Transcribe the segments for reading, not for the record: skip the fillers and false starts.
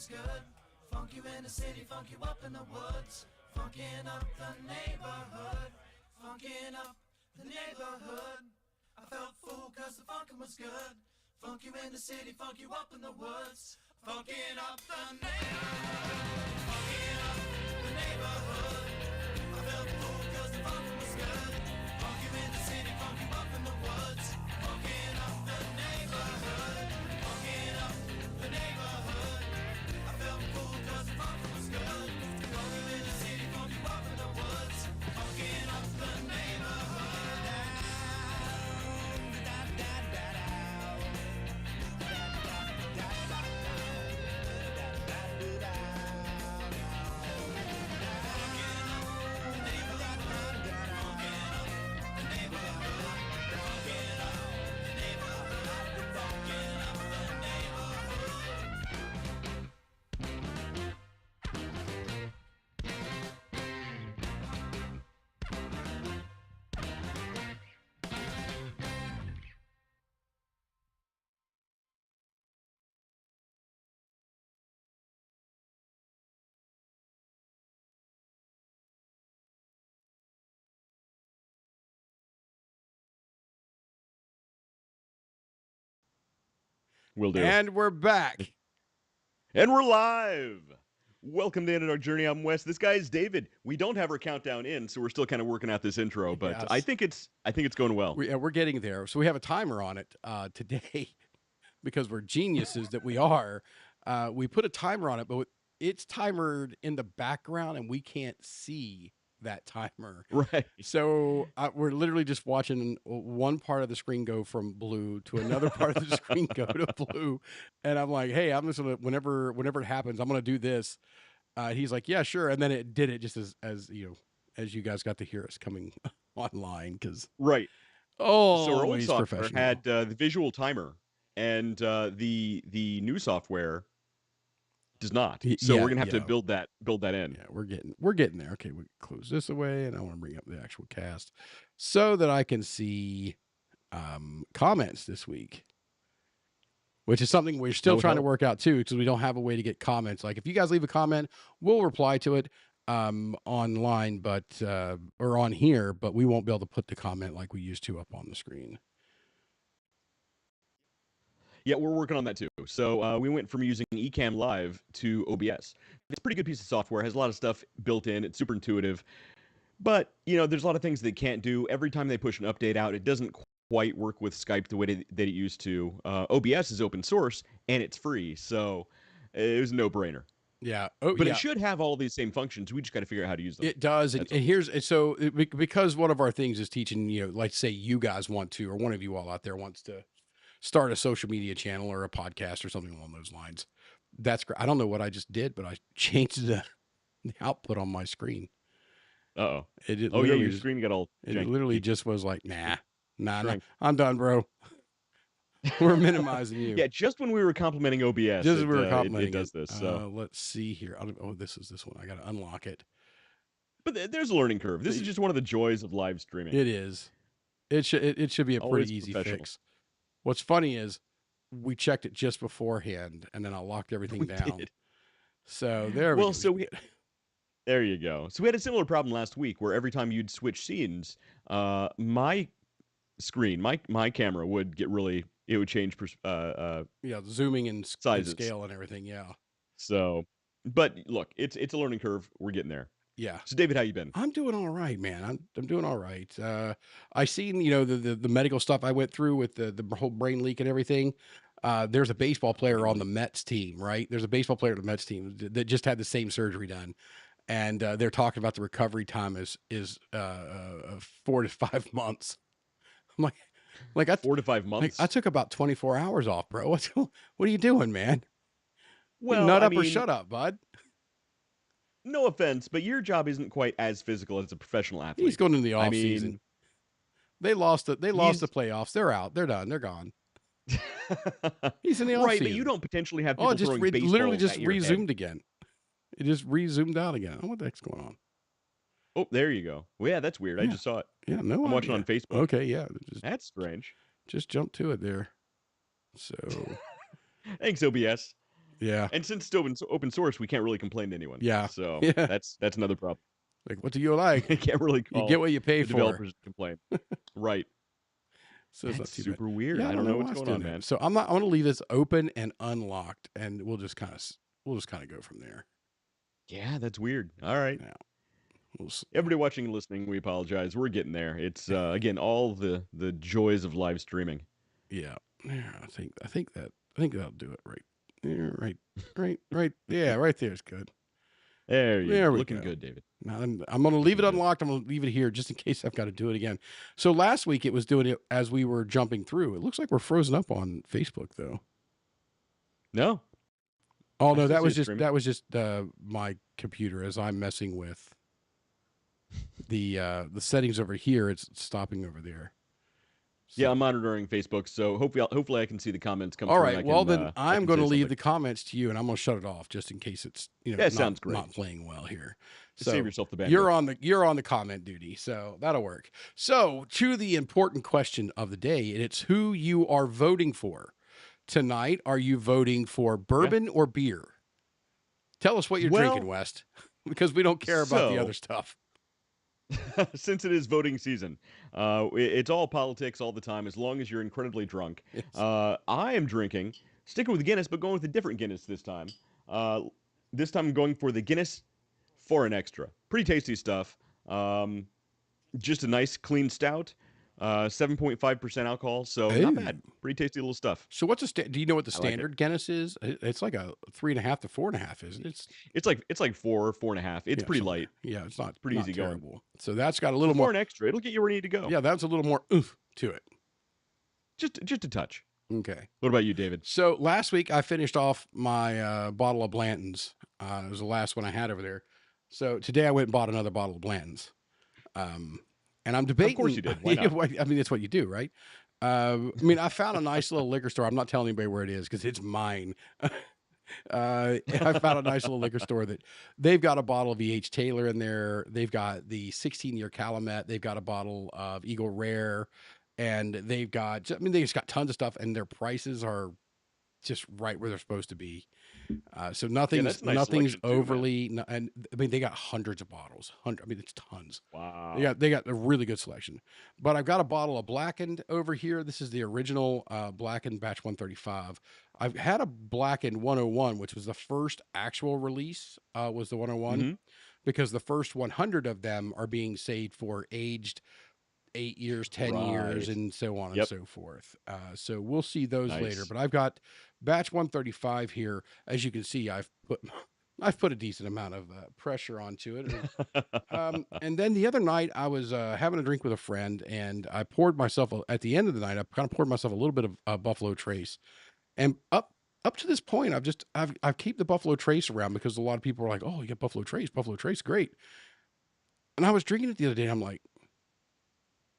was good. Funk you in the city, funk you up in the woods. Funkin' up the neighborhood. Funkin' up the neighborhood. I felt fool cause the funkin' was good. Funk you in the city, funk you up in the woods. Funkin' up the neighborhood. Funkin' up the neighborhood. I felt fool cause the funkin' was good. Funk you in the city, funk you up in the woods. Funkin' up the neighborhood. Funkin' up the neighborhood. I felt fool cause the funkin' was good. Funk you in the city, funk you up in the woods. Funkin' up the neighborhood. Will do. And we're back. And we're live. Welcome to Underdog Journey. I'm Wes. This guy is David. We don't have our countdown in, so we're still kind of working out this intro, but Yes. I think it's going well. We're getting there. So we have a timer on it today because we're geniuses that we are. We put a timer on it, but it's timered in the background and we can't see that timer. Right. So we're literally just watching one part of the screen go from blue to another part of the screen go to blue. And I'm like, hey, I'm just going to, whenever it happens, I'm going to do this. He's like, yeah, sure. And then it did it just as you guys got to hear us coming online because Right. Oh, so our old he's software professional. had the visual timer, and the new software does not. So Yeah, we're gonna have to yeah. build that in. Yeah, we're getting there. Okay, we close this away, and I want to bring up the actual cast so that I can see comments this week, which is something we're still trying to work out too, because we don't have a way to get comments. Like if you guys leave a comment, we'll reply to it online, but or on here, but we won't be able to put the comment like we used to up on the screen. Yeah, we're working on that too. So we went from using Ecamm Live to OBS. It's a pretty good piece of software. It has a lot of stuff built in. It's super intuitive. But, there's a lot of things they can't do. Every time they push an update out, it doesn't quite work with Skype the way that it used to. OBS is open source, and it's free. So it was a no-brainer. Yeah. But it should have all these same functions. We just got to figure out how to use them. It does. And because one of our things is teaching, like say you guys want to, or one of you all out there wants to start a social media channel or a podcast or something along those lines. That's great. I don't know what I just did, but I changed the output on my screen. Uh-oh. Your screen got all janky. It literally just was like, nah, I'm done, bro. We're minimizing you. Yeah, just when we were complimenting OBS, just when we were complimenting it does this. So let's see here. This is this one. I got to unlock it. But there's a learning curve. This is just one of the joys of live streaming. It is. It should be a pretty easy fix. What's funny is we checked it just beforehand, and then I locked everything down. Did. So there we go. There you go. So we had a similar problem last week where every time you'd switch scenes, my screen, my camera would get really, it would change zooming and sizes, scale and everything. Yeah. So, but look, it's a learning curve. We're getting there. Yeah. So David, how you been? I'm doing all right, man. I'm doing all right. I seen, the medical stuff I went through with the whole brain leak and everything. There's a baseball player on the Mets team, right? There's a baseball player on the Mets team that just had the same surgery done. And they're talking about the recovery time is 4 to 5 months. I'm like 4 to 5 months. I took about 24 hours off, bro. What are you doing, man? Well, nut up or shut up, bud. No offense, but your job isn't quite as physical as a professional athlete. He's going into the off season. They lost the playoffs. They're out. They're done. They're gone. He's in the off season. Right, but you don't potentially have people throwing baseball literally just at your resumed head. again. It just resumed out again. What the heck's going on? Oh, there you go. Well, yeah, that's weird. Yeah. I just saw it. Yeah, no, I'm watching on Facebook. Okay, yeah. That's strange. Just jump to it there. So, thanks, OBS. Yeah. And since it's open source, we can't really complain to anyone. Yeah. So Yeah. that's another problem. Like, what do you like? I can't really You call get what you pay the for. developers to complain. Right. So it's not That's too bad. super weird. Yeah, I don't know why what's it's going on, doing that. man. So I'm going to leave this open and unlocked, and we'll just kind of go from there. Yeah, that's weird. All right. Yeah. Everybody watching and listening, we apologize. We're getting there. It's again all the joys of live streaming. Yeah. Yeah, I think that'll do it right. Yeah, right. Yeah, right there is good. There you There go. we Looking go. good, David. Now I'm going to leave it unlocked. I'm going to leave it here just in case I've got to do it again. So last week it was doing it as we were jumping through. It looks like we're frozen up on Facebook though. No. Oh no, that was just my computer as I'm messing with the settings over here. It's stopping over there. So. Yeah, I'm monitoring Facebook, so hopefully I can see the comments come All through. right, well then I'm going to leave the something. comments to you, and I'm going to shut it off just in case it's sounds great. Not playing well here. So save yourself the bandwidth. You're on the comment duty, so that'll work. So to the important question of the day, and it's who you are voting for tonight. Are you voting for bourbon or beer? Tell us what you're drinking, West, because we don't care about the other stuff. Since it is voting season, it's all politics all the time, as long as you're incredibly drunk. Yes. I am drinking, sticking with Guinness, but going with a different Guinness this time. This time I'm going for the Guinness Foreign Extra. Pretty tasty stuff. Just a nice, clean stout. 7.5% alcohol, so not bad. Pretty tasty little stuff. So what's do you know what the standard Guinness is? It's like a 3.5 to 4.5, isn't it? It's like 4.5. It's pretty light. Yeah, it's not pretty not easy terrible. going. So that's got a little more Foreign Extra. It'll get you where you need to go. Yeah, that's a little more oomph to it. Just a touch. Okay. What about you, David? So last week I finished off my bottle of Blanton's. It was the last one I had over there. So today I went and bought another bottle of Blanton's. And I'm debating. Of course you did. Why not? I mean, that's what you do, right? I mean, I found a nice little liquor store. I'm not telling anybody where it is because it's mine. I found a nice little liquor store that they've got a bottle of E.H. Taylor in there. They've got the 16-year Calumet. They've got a bottle of Eagle Rare. And they've got, I mean, they just got tons of stuff, and their prices are just right where they're supposed to be. So nothing's overly, and I mean, they got hundreds of bottles. I mean, it's tons. Wow. They got a really good selection. But I've got a bottle of Blackened over here. This is the original Blackened Batch 135. I've had a Blackened 101, which was the first actual release, was the 101, because the first 100 of them are being saved for aged 8 years, 10 years, and so on and so forth. So we'll see those later. But I've got batch 135 here. As you can see, I've put a decent amount of pressure onto it. And then the other night, I was having a drink with a friend, and I poured myself at the end of the night. I kind of poured myself a little bit of Buffalo Trace, and up to this point, I've kept the Buffalo Trace around because a lot of people are like, "Oh, you got Buffalo Trace, great." And I was drinking it the other day, and I'm like,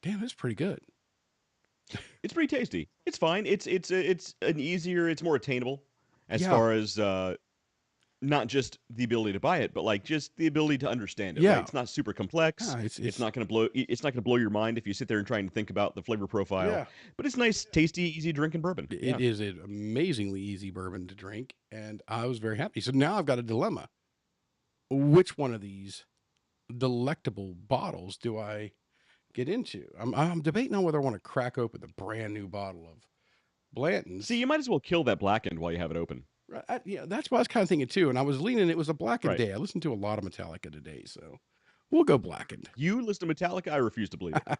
damn, it's pretty good. It's pretty tasty. It's fine. It's more attainable as far as not just the ability to buy it, but like just the ability to understand it. Yeah, right? It's not super complex. Yeah, it's not going to blow your mind if you sit there and trying to think about the flavor profile. Yeah. But it's nice, tasty, easy drinking bourbon. It is an amazingly easy bourbon to drink, and I was very happy. So now I've got a dilemma. Which one of these delectable bottles do I get into? I'm debating on whether I want to crack open the brand new bottle of Blanton's. See, you might as well kill that Blackened while you have it open. Yeah, that's what I was kind of thinking too. And I was leaning, it was a Blackened day. I listened to a lot of Metallica today, so we'll go Blackened. You listen to Metallica? I refuse to believe it.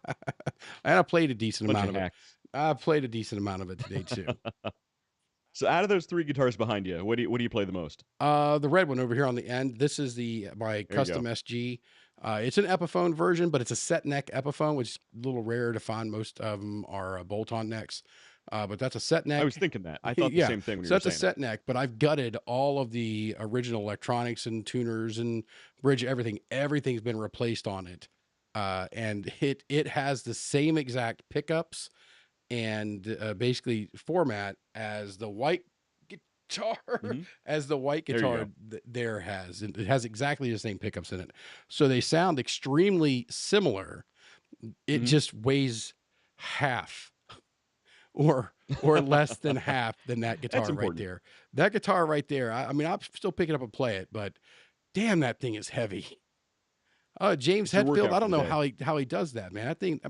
And I played a decent amount of it. I played a decent amount of it today too. So out of those three guitars behind you, what do you play the most? The red one over here on the end. This is my custom SG. It's an Epiphone version, but it's a set neck Epiphone, which is a little rare to find. Most of them are bolt-on necks. But that's a set neck. I was thinking that. I thought the same thing when you were saying that's a set neck, but I've gutted all of the original electronics and tuners and bridge, everything. Everything's been replaced on it. And it has the same exact pickups and basically format as the white guitar, as the white guitar there has. It has exactly the same pickups in it. So they sound extremely similar. It just weighs half or less than half than that guitar That's right important. there. That guitar right there. I mean, I'm still picking up and play it, but damn, that thing is heavy. James It's your Hetfield. workout I for don't the know day. how he does that, man. I think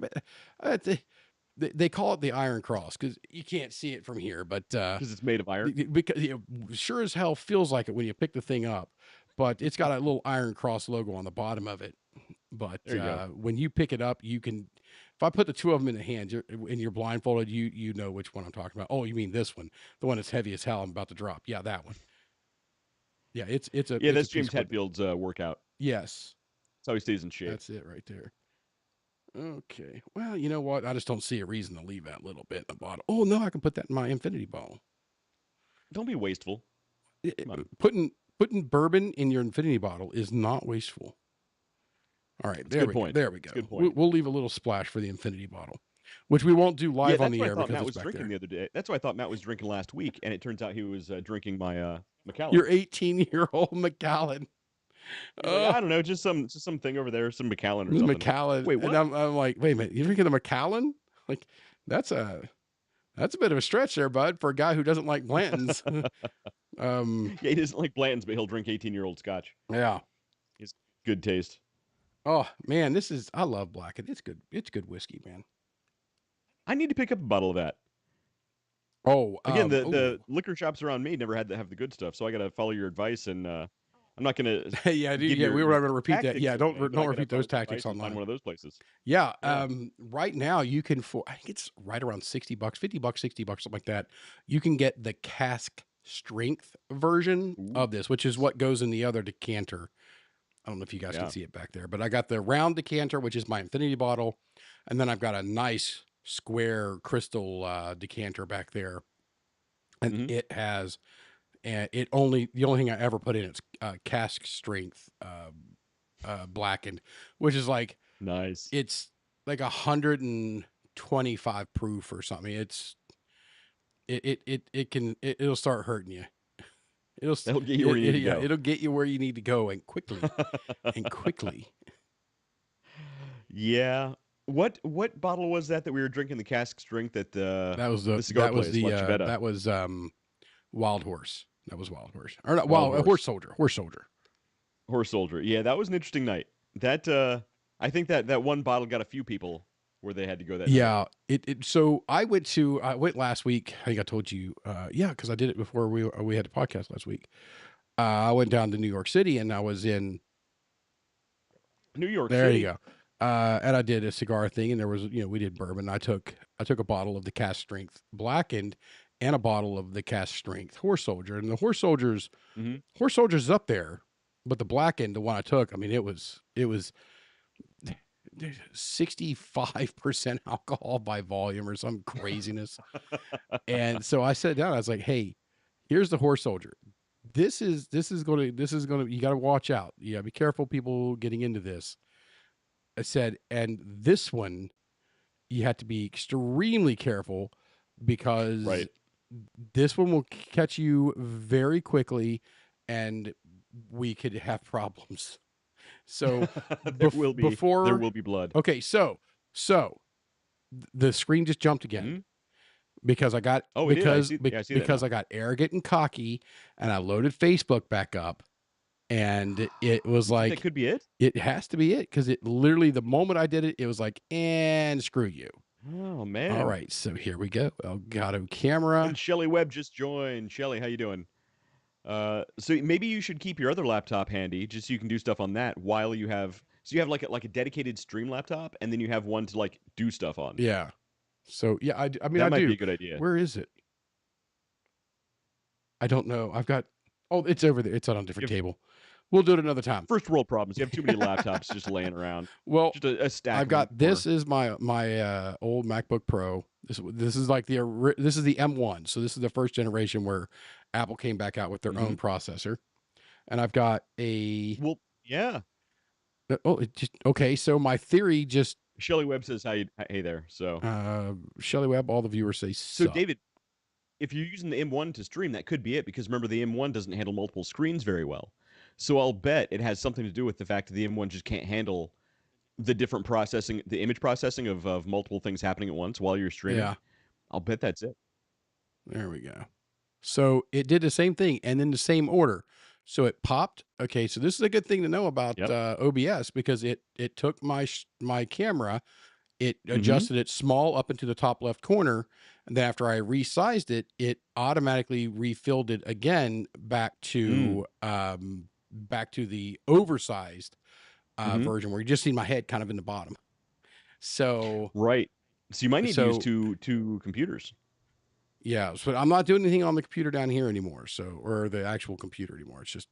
they call it the Iron Cross because you can't see it from here, but Because it's made of iron. because sure as hell feels like it when you pick the thing up, but it's got a little Iron Cross logo on the bottom of it. But There you go. when you pick it up, you can. If I put the two of them in the hand and you're blindfolded, you know which one I'm talking about. Oh, you mean this one, the one that's heavy as hell. I'm about to drop. Yeah, that one. Yeah, it's Yeah, it's a that's piece James of equipment. Hetfield's workout. Yes, That's how he stays in shape. that's it right there. Okay. Well, you know what? I just don't see a reason to leave that little bit in the bottle. Oh no, I can put that in my infinity bottle. Don't be wasteful. Come on. Putting bourbon in your infinity bottle is not wasteful. All right, That's a good point. There we go. That's a good point. We'll leave a little splash for the infinity bottle, which we won't do Yeah, live on that's the what I air thought because Matt it's was back drinking there. the other day. That's what I thought Matt was drinking last week, and it turns out he was drinking my Macallan. Your 18-year-old Macallan. He's like, I don't know, just something over there, some Macallan or The something. Macallan. Wait, what? And I'm like, wait a minute, you drinking the Macallan? Like, that's a bit of a stretch there, bud, for a guy who doesn't like Blanton's. Yeah, he doesn't like Blanton's, but he'll drink 18-year-old scotch. Yeah. He's good taste. Oh man, I love Blacken. It's good. It's good whiskey, man. I need to pick up a bottle of that. Oh, Again, the liquor shops around me never had to have the good stuff, so I got to follow your advice, and I'm not gonna yeah, give we were your going to repeat that. Yeah, tactics away, but don't I gotta repeat follow those your tactics advice and find online. one of those places. Yeah, Yeah. right now you can I think it's right around $60, $50, $60, something like that. You can get the cask strength version Ooh. of this, which is what goes in the other decanter. I don't know if you guys can see it back there, but I got the round decanter, which is my infinity bottle, and then I've got a nice square crystal decanter back there, and it has, the only thing I ever put in it's cask strength blackened, which is like Nice. it's like 125 proof or something. It'll start hurting you. That'll get you where you need to go. It'll get you where you need to go and quickly. Yeah. What bottle was that we were drinking the cask strength at the cigar place? That was Wild Horse. That was Wild Horse. Or not Wild Horse Soldier. Horse Soldier. Horse Soldier. Yeah, that was an interesting night. That I think that one bottle got a few people where they had to go that night. So I went last week. I think I told you, because I did it before we had a podcast last week. I went down to New York City and I was in New York There City. you go. And I did a cigar thing, and there was, we did bourbon. I took a bottle of the cask strength blackened and a bottle of the cask strength Horse Soldier, and the Horse Soldier's up there, but the blackened, the one I took, I mean, it was 65% alcohol by volume or some craziness. And so I sat down. I was like, "Hey, here's the Horse Soldier. This is going to. You got to watch out. You got to be careful, people getting into this." I said, and this one, you have to be extremely careful because this one will catch you very quickly, and we could have problems. So there will be blood. Okay, so the screen just jumped again because I got I got arrogant and cocky, and I loaded Facebook back up, and it was like that could be it. It has to be it because it literally the moment I did it, it was like, and screw you. Oh man! All right, so here we go. Elgato camera. And Shelly Webb just joined. Shelly, how you doing? So maybe you should keep your other laptop handy, just so you can do stuff on that while you have. So you have like a dedicated stream laptop, and then you have one to like do stuff on. Yeah. So yeah, I mean, that might be a good idea. Where is it? I don't know. I've got. Oh, it's over there. It's on a different table. We'll do it another time. First world problems. You have too many laptops just laying around. Well, just a stack. I've got this is my old MacBook Pro. This is like this is the M1. So this is the first generation where Apple came back out with their own processor. And I've got a okay. So my theory just Shelly Webb says hey there. So Shelly Webb, all the viewers say so David, if you're using the M1 to stream, that could be it because remember the M1 doesn't handle multiple screens very well. So I'll bet it has something to do with the fact that the M1 just can't handle the different processing, the image processing of multiple things happening at once while you're streaming. Yeah. I'll bet that's it. There we go. So it did the same thing and then the same order. So it popped. Okay, so this is a good thing to know about Yep. OBS because it took my camera, it Mm-hmm. adjusted it small up into the top left corner, and then after I resized it, it automatically refilled it again back to the oversized Mm-hmm. version where you just see my head kind of in the bottom. So Right. So you might need to use so two computers. yeah, so I'm not doing anything on the computer down here anymore. So or the actual computer anymore. It's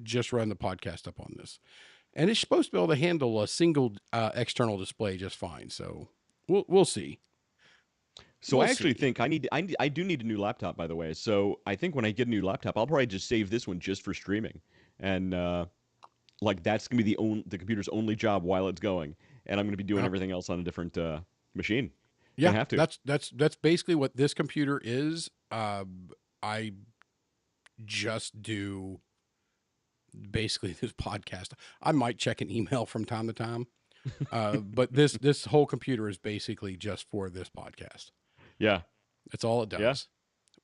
just run the podcast up on this, and it's supposed to be able to handle a single external display just fine. So we'll see. So We'll I actually see. think I do need a new laptop, by the way. So I think when I get a new laptop, I'll probably just save this one just for streaming, and like that's gonna be the computer's only job while it's going, and I'm gonna be doing Yep. everything else on a different machine. Yeah, Gonna have to. that's basically what this computer is. I just do basically this podcast. I might check an email from time to time, but this whole computer is basically just for this podcast. Yeah. That's all it Yeah. does.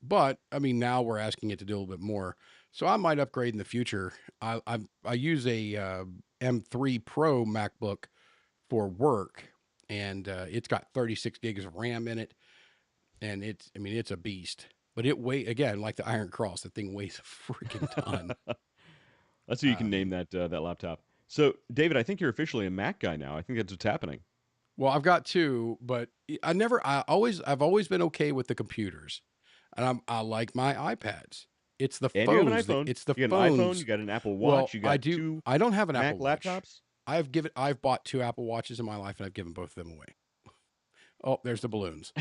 But I mean, now we're asking it to do a little bit more, so I might upgrade in the future. I use a M3 Pro MacBook for work, and it's got 36 gigs of RAM in it, and it's a beast. But it again like the Iron Cross. The thing weighs a freaking ton. That's what you can name that laptop. So David, I think you're officially a Mac guy now. I think that's what's happening. Well, I've got two, but I've always been okay with the computers, and I like my iPads. It's the And you have an phones. iPhone. It's the You got an iPhone. You phones. got an Apple Well, Watch. You I got do. two I don't have an Mac Apple Watch. laptops. I've bought 2 Apple Watches in my life, and I've given both of them away. Oh, there's the balloons.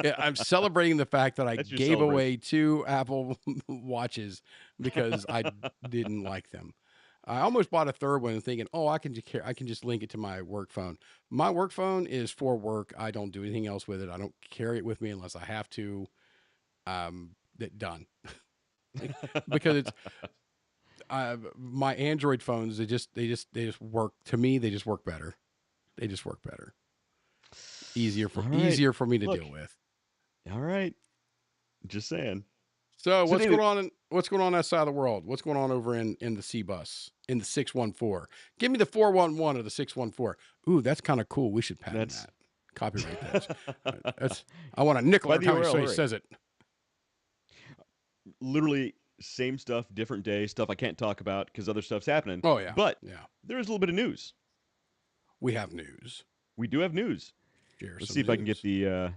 Yeah, I'm celebrating the fact that I That's your gave celebration. away 2 Apple Watches because I didn't like them. I almost bought a third one thinking, oh, I can just link it to my work phone. My work phone is for work. I don't do anything else with it. I don't carry it with me unless I have to. Done. Because it's my Android phones. They just work to me. They just work better. They just work better. Easier All right. for me to Look. deal with. All right. Just saying. So what's David, going on? What's going on that side of the world? What's going on over in the C bus in the 614? Give me the 411 or the 614. Ooh, that's kind of cool. We should patent that. Copyright that. That's. I want a nickel every time he says it. Literally same stuff, different day, stuff I can't talk about because other stuff's happening. Oh yeah. But yeah, there is a little bit of news. we have news. We do have news. Share Let's some see if I can get the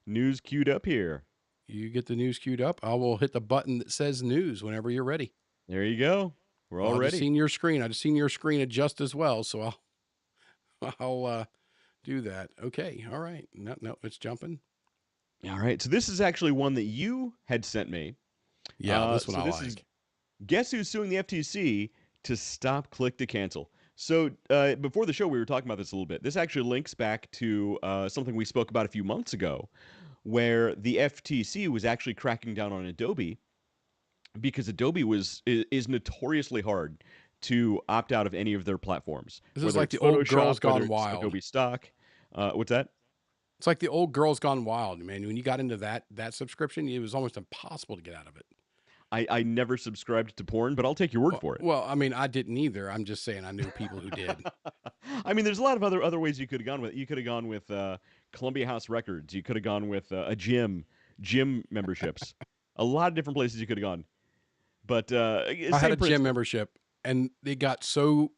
news queued up here. You get the news queued up. I will hit the button that says news whenever you're ready. There you go. We're all ready. I just seen your screen. I just seen your screen adjust as well, so I'll do that. Okay. All right. No, it's jumping. All right. So this is actually one that you had sent me. Yeah, this one so I this like. is guess who's suing the FTC to stop click to cancel. So before the show, we were talking about this a little bit. This actually links back to something we spoke about a few months ago, where the FTC was actually cracking down on Adobe because Adobe is notoriously hard to opt out of any of their platforms. This is like the old Girls Gone Wild. Adobe Stock. What's that? It's like the old Girls Gone Wild, man. When you got into that subscription, it was almost impossible to get out of it. I never subscribed to porn, but I'll take your word for it. Well, I mean, I didn't either. I'm just saying I knew people who did. I mean, there's a lot of other ways you could have gone with. You could have gone with Columbia House Records. You could have gone with a gym memberships. A lot of different places you could have gone. But I had a gym membership, and it got so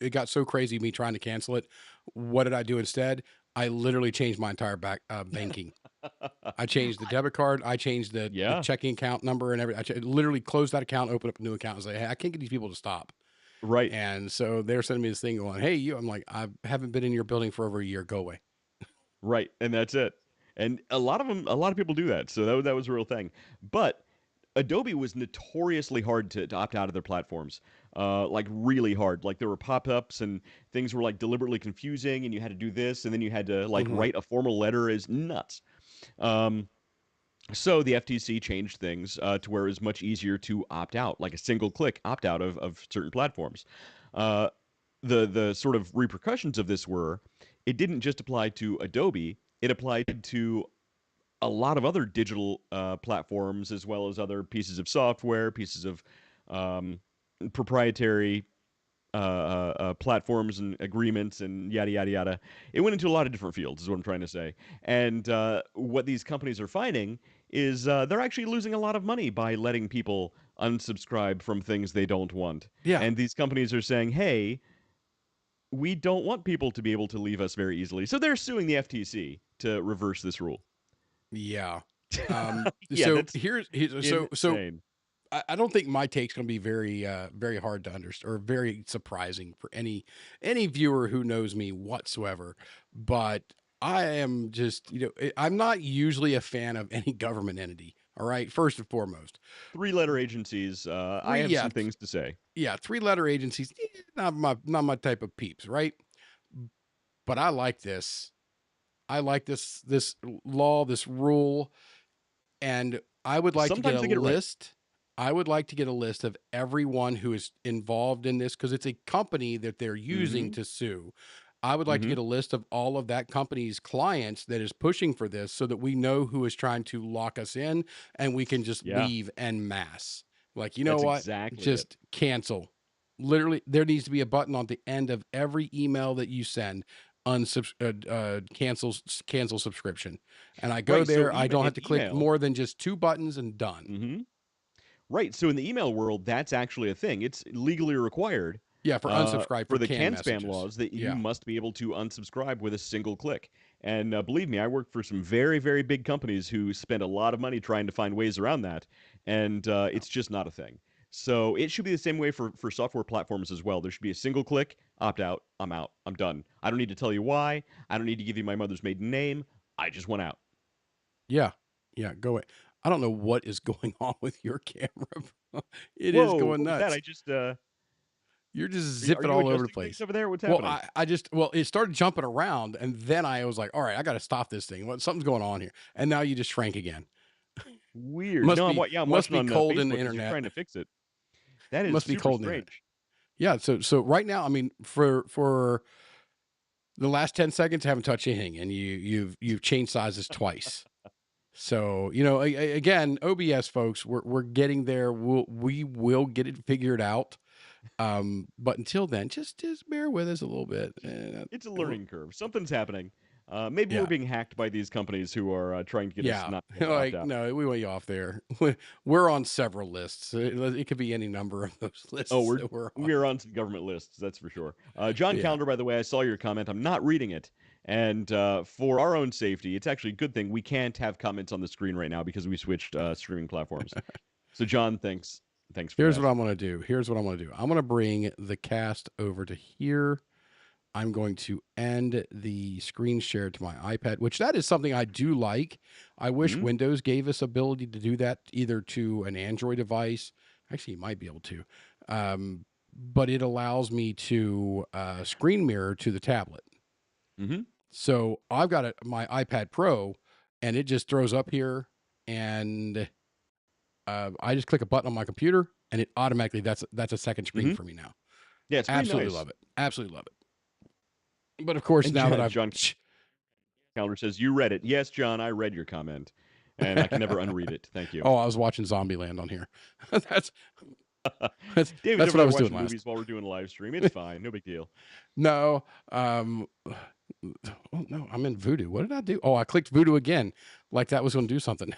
crazy me trying to cancel it. What did I do instead? I literally changed my entire banking. I changed the debit card. I changed the checking account number and everything. I literally closed that account, opened up a new account, and say, "Hey, I can't get these people to stop." Right. And so they're sending me this thing going, "Hey, you." I'm like, "I haven't been in your building for over a year. Go away." Right, and that's it. And a lot of people do that. So that was a real thing. But Adobe was notoriously hard to opt out of their platforms, like really hard. Like there were pop-ups and things were like deliberately confusing, and you had to do this, and then you had to like write a formal letter. Is nuts. So the FTC changed things to where it was much easier to opt out, like a single click opt out of certain platforms. The sort of repercussions of this were it didn't just apply to Adobe; it applied to a lot of other digital platforms, as well as other pieces of software, pieces of um, proprietary platforms and agreements and yada yada yada. It went into a lot of different fields, is what I'm trying to say. And what these companies are finding is they're actually losing a lot of money by letting people unsubscribe from things they don't want. Yeah. And these companies are saying, "Hey, we don't want people to be able to leave us very easily," so they're suing the FTC to reverse this rule. Yeah. Yeah, So that's here's so insane. I don't think my take's going to be very hard to understand or very surprising for any viewer who knows me whatsoever. But I am just, I'm not usually a fan of any government entity. All right, first and foremost, Three-letter agencies. I three have yeah some things to say. yeah 3 letter agencies, not my type of peeps, right? But I like this. I like this law, this rule, and I would like to get Sometimes a they get it right. list. I would like to get a list of everyone who is involved in this because it's a company that they're using Mm-hmm. to sue. I would like to Mm-hmm. get a list of all of that company's clients that is pushing for this so that we know who is trying to lock us in and we can just Yeah, leave en masse. Like, you know that's what? exactly it. Just cancel. Literally, there needs to be a button on the end of every email that you send, cancel subscription. And I go Right. So there, I even don't in have to click email. more than just 2 buttons and done. Mm-hmm. Right. So in the email world, that's actually a thing. It's legally required Yeah, for unsubscribe for for the canned can spam messages. laws that you Yeah. must be able to unsubscribe with a single click. And believe me, I work for some very, very big companies who spend a lot of money trying to find ways around that, and Yeah. it's just not a thing. So it should be the same way for software platforms as well. There should be a single click, opt out, I'm out, I'm done. I don't need to tell you why. I don't need to give you my mother's maiden name. I just want out. Yeah. Yeah, go away. I don't know what is going on with your camera. It is Whoa, going what was that? nuts. I just You're just are zipping you all over the adjusting things place. over there? What's Well, happening? it started jumping around and then I was like, all right, I got to stop this thing. Something's going on here. And now you just shrank again. Weird. Must No, be I'm must watching be on cold in the Facebook as you're internet. trying to fix it. That is Must be super cold in the internet. strange. Yeah, so right now, I mean, for the last 10 seconds, I haven't touched anything, and you've changed sizes twice. So again, OBS folks, we're getting there. We will get it figured out. But until then, just bear with us a little bit. It's a learning curve. Something's happening. Maybe we're Yeah, being hacked by these companies who are trying to get us yeah. not to opt Like out. no, we went you off there. We're on several lists. It could be any number of those Oh, lists that we're on. we're on some government lists, that's for sure. John Yeah, Calendar, by the way, I saw your comment. I'm not reading it, and for our own safety, it's actually a good thing we can't have comments on the screen right now because we switched streaming platforms. So, John, thanks for here's that. what I'm going to do. I'm going to bring the cast over to here. I'm going to end the screen share to my iPad, which that is something I do like. I wish Hmm. Windows gave us ability to do that either to an Android device. Actually, you might be able to. But it allows me to screen mirror to the tablet. Hmm. So I've got my iPad Pro, and it just throws up here, and I just click a button on my computer, and it automatically that's a second screen Hmm. for me now. Yeah, it's pretty Absolutely nice. love it. Absolutely love it. But of course, And now that I've John Calendar says, "You read it." Yes, John, I read your comment, and I can never unread it. Thank you. oh, I was watching Zombieland on here. that's that's David's that's over what I there was doing watching last. movies while we're doing a live stream. It's fine, no big deal. No, oh no, I'm in Voodoo. What did I do? Oh, I clicked Voodoo again, like that was going to do something.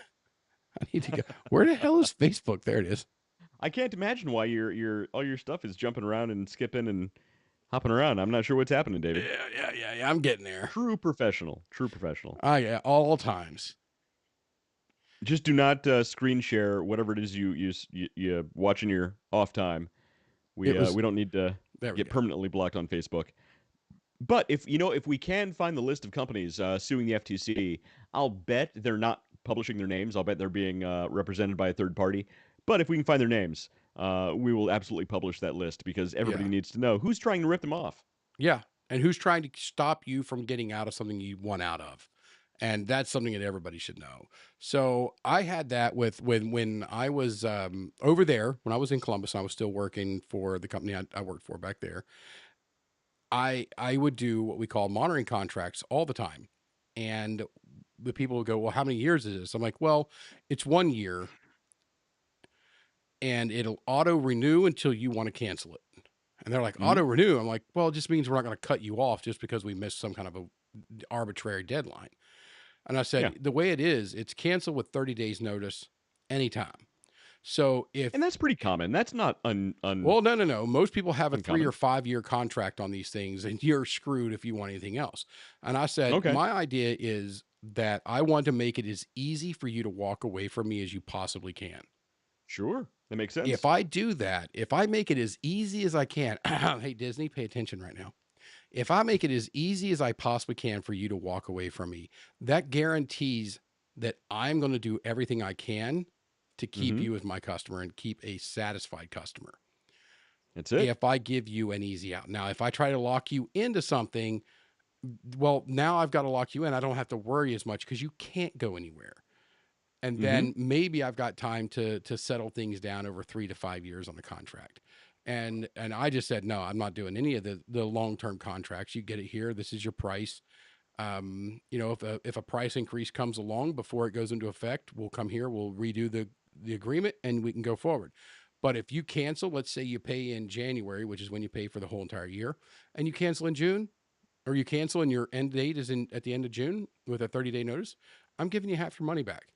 I need to go. Where the hell is Facebook? There it is. I can't imagine why your all your stuff is jumping around and skipping and hopping around. I'm not sure what's happening, David. Yeah. I'm getting there. True professional. True professional. Yeah, all times. Just do not screen share whatever it is you watch in your off time. It was We don't need to there. We get go. permanently blocked on Facebook. But if we can find the list of companies suing the FTC, I'll bet they're not publishing their names. I'll bet they're being represented by a third party. But if we can find their names, we will absolutely publish that list because everybody Yeah, needs to know who's trying to rip them off. yeah. And who's trying to stop you from getting out of something you want out of? And that's something that everybody should know. So I had that with when I was over there when I was in Columbus. And I was still working for the company I worked for back there. I would do what we call monitoring contracts all the time, and the people will go, well, how many years is this? I'm like, well, it's 1 year, and it'll auto renew until you want to cancel it. And they're like, Mhm. auto renew. I'm like, well, it just means we're not going to cut you off just because we missed some kind of a arbitrary deadline. And I said, Yeah. the way it is, it's cancel with 30 days notice anytime. So if, And that's pretty common. That's not well, no. Most people have a 3 uncommon. or 5 year contract on these things, and you're screwed if you want anything else. And I said, Okay. my idea is that I want to make it as easy for you to walk away from me as you possibly can. Sure. That makes sense. If I do that, if I make it as easy as I can, hey, Disney, pay attention right now. If I make it as easy as I possibly can for you to walk away from me, that guarantees that I'm going to do everything I can to keep Mhm. you as my customer and keep a satisfied customer. That's it. If I give you an easy out. Now, if I try to lock you into something, well, now I've got to lock you in. I don't have to worry as much because you can't go anywhere. And Mhm. then maybe I've got time to settle things down over 3 to 5 years on the contract. And I just said, no, I'm not doing any of the long-term contracts. You get it here. This is your price. You know, if a price increase comes along before it goes into effect, we'll come here, we'll redo the agreement, and we can go forward. But if you cancel, let's say you pay in January, which is when you pay for the whole entire year, and you cancel in June, or you cancel and your end date is at the end of June with a 30-day notice, I'm giving you half your money back.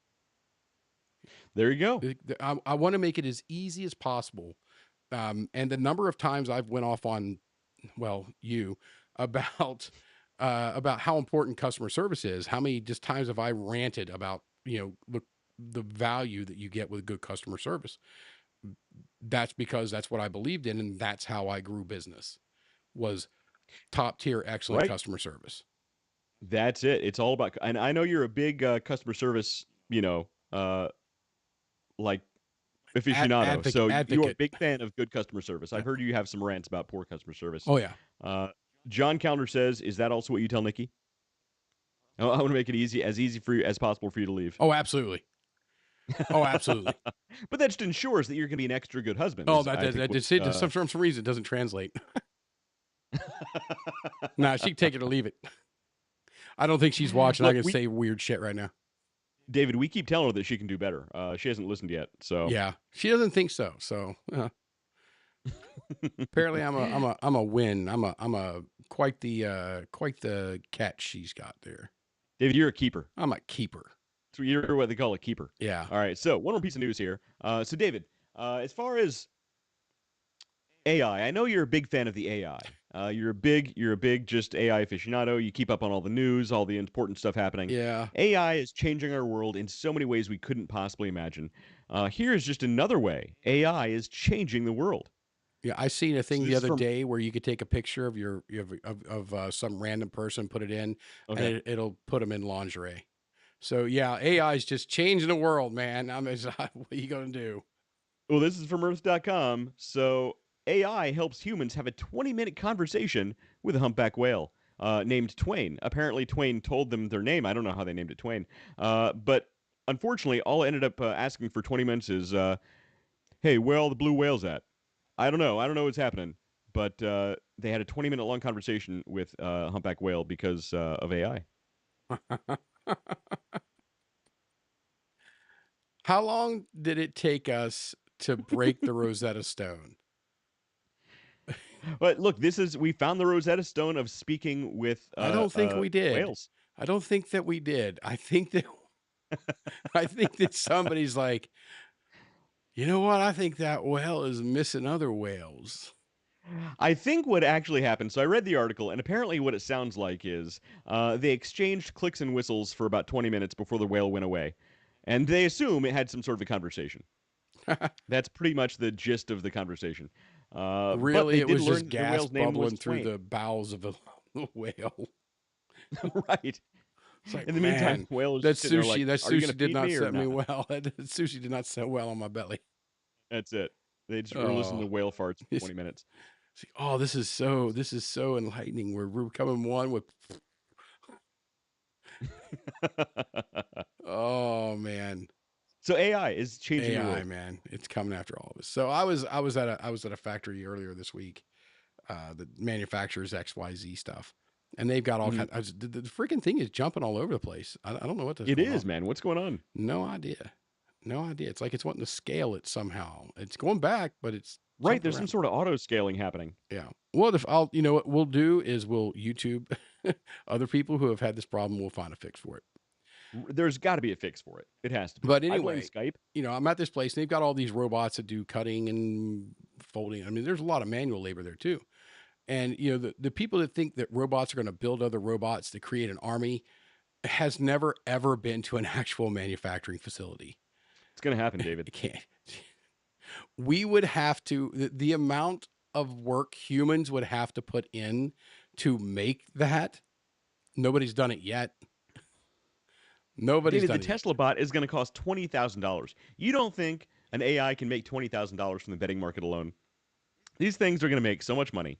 There you go. I want to make it as easy as possible. And the number of times I've went off on, well, you about how important customer service is. How many just times have I ranted about, you know, the value that you get with good customer service? That's because that's what I believed in, and that's how I grew business. Was top tier, excellent Right. customer service. That's it. It's all about, and I know you're a big customer service, like aficionado. So you are a Advocate. big fan of good customer service. I've heard you have some rants about poor customer service. Oh yeah. Uh, John Calendar says, "Is that also what you tell Nikki?" Oh, I want to make it as easy for you as possible for you to leave. Oh, absolutely. Oh, absolutely. But that just ensures that you're going to be an extra good husband. Oh, Is I think what, for some reason it doesn't translate. Nah, she can take it or leave it. I don't think she's watching. I Look, can say weird shit right now. David, we keep telling her that she can do better. She hasn't listened yet, so Yeah, she doesn't think so. So apparently, I'm a win. I'm a quite the catch she's got there. David, you're a keeper. I'm a keeper. So you're what they call a keeper. Yeah. All right. So one more piece of news here. So David, as far as AI, I know you're a big fan of the AI. You're a big just AI aficionado. You keep up on all the news, all the important stuff happening. Yeah. AI is changing our world in so many ways we couldn't possibly imagine. Here is just another way AI is changing the world. Yeah, I seen a thing So the this is other from day where you could take a picture of some random person, put it in, and okay. it'll put them in lingerie. So yeah, AI is just changing the world, man. What are you gonna do? Well, this is from Earth.com. So AI helps humans have a 20-minute conversation with a humpback whale named Twain. Apparently, Twain told them their name. I don't know how they named it Twain. But unfortunately, all it ended up asking for 20 minutes is, hey, where all the blue whales at? I don't know. I don't know what's happening. But they had a 20-minute long conversation with humpback whale because of AI. How long did it take us to break the Rosetta Stone? But look, we found the Rosetta Stone of speaking with I don't think we did. whales. I don't think that we did. I think that somebody's like, you know what? I think that whale is missing other whales. I think what actually happened, so I read the article, and apparently what it sounds like is they exchanged clicks and whistles for about 20 minutes before the whale went away. And they assume it had some sort of a conversation. That's pretty much the gist of the conversation. But Really, they it did was just learn the gas whale's name was bubbling through Twain. the bowels of a whale. Right. It's like, In the meantime, man, the whale is that just sitting there like, that are you going sushi to did feed not me or set me not? well. That sushi did not set well on my belly. That's it. They just were listening Oh, to whale farts for 20 minutes. oh, this is so enlightening. We're becoming one with. Oh man, So AI is changing the AI, world. man, it's coming after all of us. So I was at a factory earlier this week that manufactures XYZ stuff, And they've got all Mhm. kinds. The freaking thing is jumping all over the place. I don't know what that's It going is, on. man. What's going on? No idea. No idea. It's like it's wanting to scale it somehow. It's going back, but it's Right, jumping there's some around. sort of auto scaling happening. Yeah. Well, if I'll, what we'll do is we'll YouTube other people who have had this problem. We'll find a fix for it. There's got to be a fix for it. It has to be. But I blame anyway, Skype. I'm at this place and they've got all these robots that do cutting and folding. I mean, there's a lot of manual labor there too. And the people that think that robots are going to build other robots to create an army has never ever been to an actual manufacturing facility. It's going to happen, David. It can't. We would have to the amount of work humans would have to put in to make that. Nobody's done it yet. Nobody's David, done the it yet. Tesla bot is going to cost $20,000. You don't think an AI can make $20,000 from the betting market alone? These things are going to make so much money,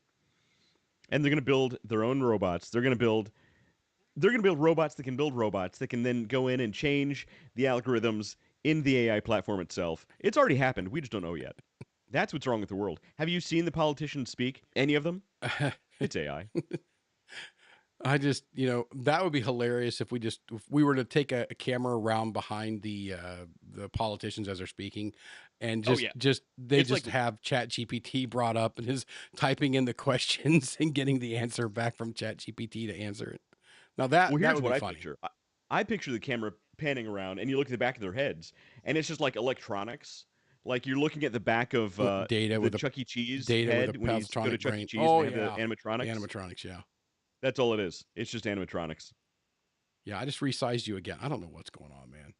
and they're going to build their own robots. They're going to build robots that can build robots that can then go in and change the algorithms in the AI platform itself. It's already happened. We just don't know yet. That's what's wrong with the world. Have you seen the politicians speak? Any of them? It's AI. I just, that would be hilarious if we were to take a camera around behind the politicians as they're speaking, and have Chat GPT brought up and is typing in the questions and getting the answer back from Chat GPT to answer it. Now that here's would what be I funny. picture. I picture the camera panning around, and you look at the back of their heads, and it's just like electronics. Like you're looking at the back of data with Chuck E. Cheese data head with a when you go to positronic Chuck brain. E. Cheese Oh and they have yeah, the animatronics. the animatronics. Yeah, that's all it is. It's just animatronics. Yeah, I just resized you again. I don't know what's going on, man.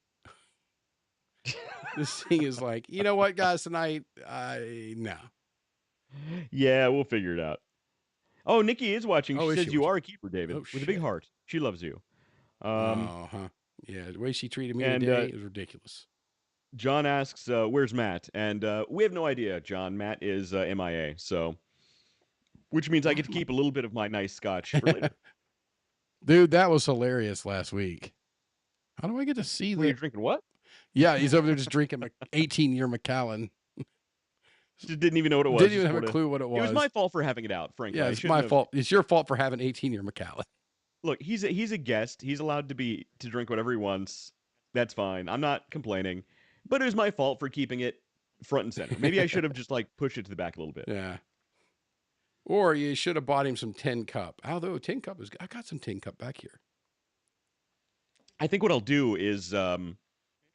This thing is like, you know what, guys? Tonight, no. Yeah, we'll figure it out. Oh, Nikki is watching. Oh, She is says she you watching? are a keeper, David, Oh, with a big shit. heart. She loves you. Yeah, the way she treated me And, today is ridiculous. John asks, where's Matt? And we have no idea, John. Matt is MIA, so which means I get to keep a little bit of my nice scotch for later. Dude, that was hilarious last week. How do I get to see Were you drinking what? Yeah, he's over there just drinking 18-year Macallan. Just didn't even know what it was. Didn't even have a clue what it was. It was my fault for having it out, frankly. Yeah, it's my fault. It's your fault for having 18-year Macallan. Look, he's a guest. He's allowed to drink whatever he wants. That's fine. I'm not complaining. But it was my fault for keeping it front and center. Maybe I should have just pushed it to the back a little bit. Yeah. Or you should have bought him some 10 Cup. Although 10 Cup I got some 10 Cup back here. I think what I'll do is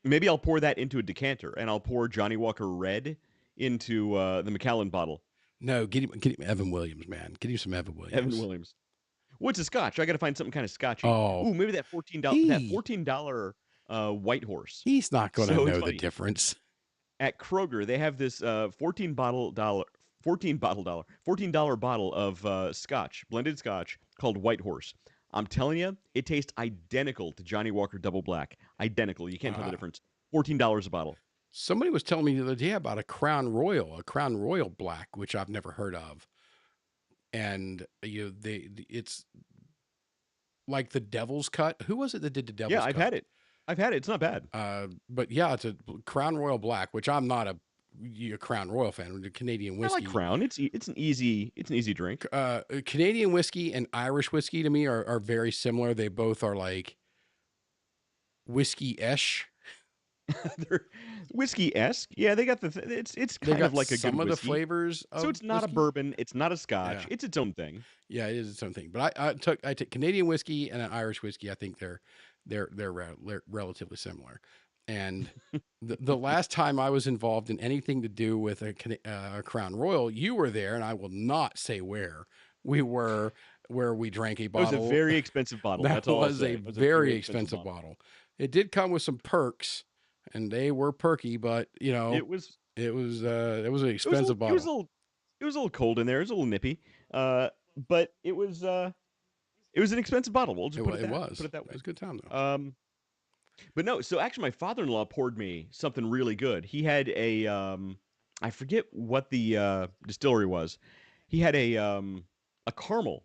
maybe I'll pour that into a decanter and I'll pour Johnny Walker Red into the Macallan bottle. No, get him Evan Williams, man. Get him some Evan Williams. Evan Williams. What's a scotch? I got to find something kind of scotchy. Oh. Ooh, maybe that $14 White Horse. He's not going to know the difference. At Kroger, they have this $14 bottle of scotch, blended scotch, called White Horse. I'm telling you, it tastes identical to Johnny Walker Double Black. Identical. You can't tell the difference. $14 a bottle. Somebody was telling me the other day about a Crown Royal Black, which I've never heard of. And it's like the Devil's Cut. Who was it that did the Devil's Cut? Yeah, I've had it. It's not bad. But yeah, it's a Crown Royal Black, which I'm not a Crown Royal fan. The Canadian whiskey. I like Crown. It's an easy drink. Canadian whiskey and Irish whiskey to me are very similar. They both are like whiskey-ish. They're whiskey-esque. Yeah, they got it's kind of like a some good of whiskey. The flavors. So it's not whiskey. A bourbon. It's not a scotch. Yeah. It's its own thing. Yeah, it is its own thing. But I took Canadian whiskey and an Irish whiskey. I think they're relatively similar. And the last time I was involved in anything to do with a Crown Royal, you were there, and I will not say where we were, where we drank a bottle. It was a very expensive bottle. That was a very expensive bottle. It did come with some perks, and they were perky, but it was an expensive bottle. It was a little cold in there. It was a little nippy, but it was an expensive bottle. We'll just put it that way. It was a good time though. But no, so actually my father-in-law poured me something really good. He had a I forget what the distillery was. He had a caramel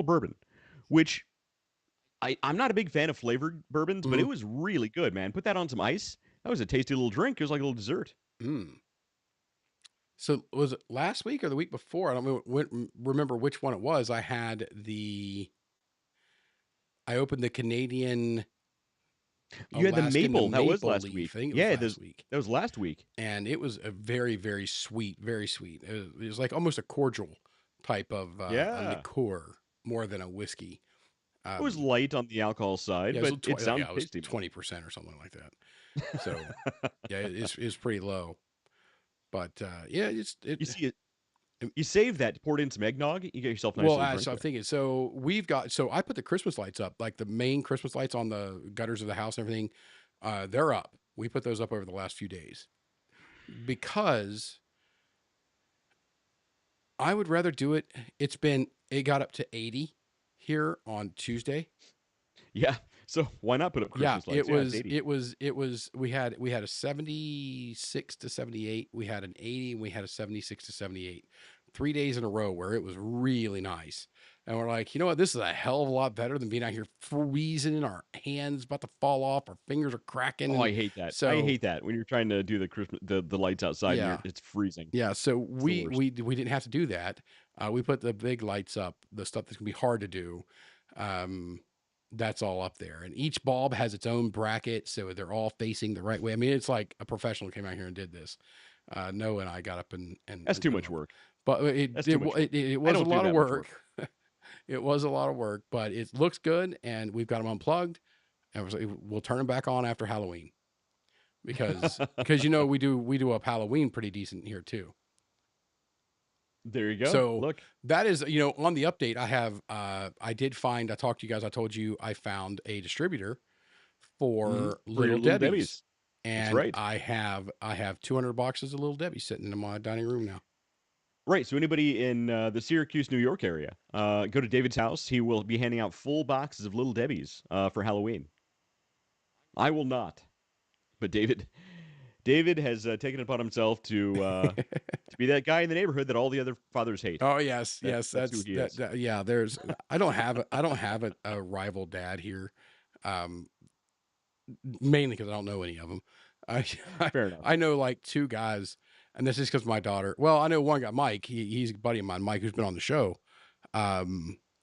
bourbon, which I'm not a big fan of flavored bourbons, but it was really good, man. Put that on some ice. That was a tasty little drink. It was like a little dessert. So was it last week or the week before? I don't remember which one it was. I opened the Canadian You had the Alaskan, the maple. That was maple last leaf. week. I think it was Yeah, last week. that was last week. And it was a very, very sweet, very sweet. It was like almost a cordial type of a Yeah. liqueur more than a whiskey. It was light on the alcohol side, Yeah, but it sounds it was tasty. 20% or something like that. So yeah, it's pretty low. But yeah, You see it. You save that, pour it in some eggnog, you get yourself a nice well, little drink. so I'm there. thinking, so I put the Christmas lights up, like the main Christmas lights on the gutters of the house and everything. They're up. We put those up over the last few days because I would rather do it. It got up to 80 here on Tuesday. Yeah. So why not put up Christmas lights? We had a 76 to 78. We had an 80 and we had a 76 to 78. 3 days in a row where it was really nice. And we're like, you know what? This is a hell of a lot better than being out here freezing, our hands about to fall off, our fingers are cracking. Oh, I hate that. So I hate that when you're trying to do the lights outside and it's freezing. Yeah, so we didn't have to do that. We put the big lights up, the stuff that's gonna be hard to do. That's all up there, and each bulb has its own bracket, so they're all facing the right way. I mean, it's like a professional came out here and did this. Noah and I got up and That's too much work. But it was a lot of work. It was a lot of work, but it looks good, and we've got them unplugged, and we'll turn them back on after Halloween because we do up Halloween pretty decent here too. There you go. So look, that is, on the update I have, I talked to you guys. I told you I found a distributor for Little Debbie's. And that's right. I have 200 boxes of Little Debbie sitting in my dining room now. Right. So anybody in the Syracuse, New York area, go to David's house. He will be handing out full boxes of Little Debbie's for Halloween. I will not, but David has taken it upon himself to be that guy in the neighborhood that all the other fathers hate. Oh yes, that's who he is. Yeah, I don't have a rival dad here, mainly because I don't know any of them. Fair enough. I know like two guys, and this is because my daughter. Well, I know one guy, Mike. He's a buddy of mine, Mike, who's been on the show.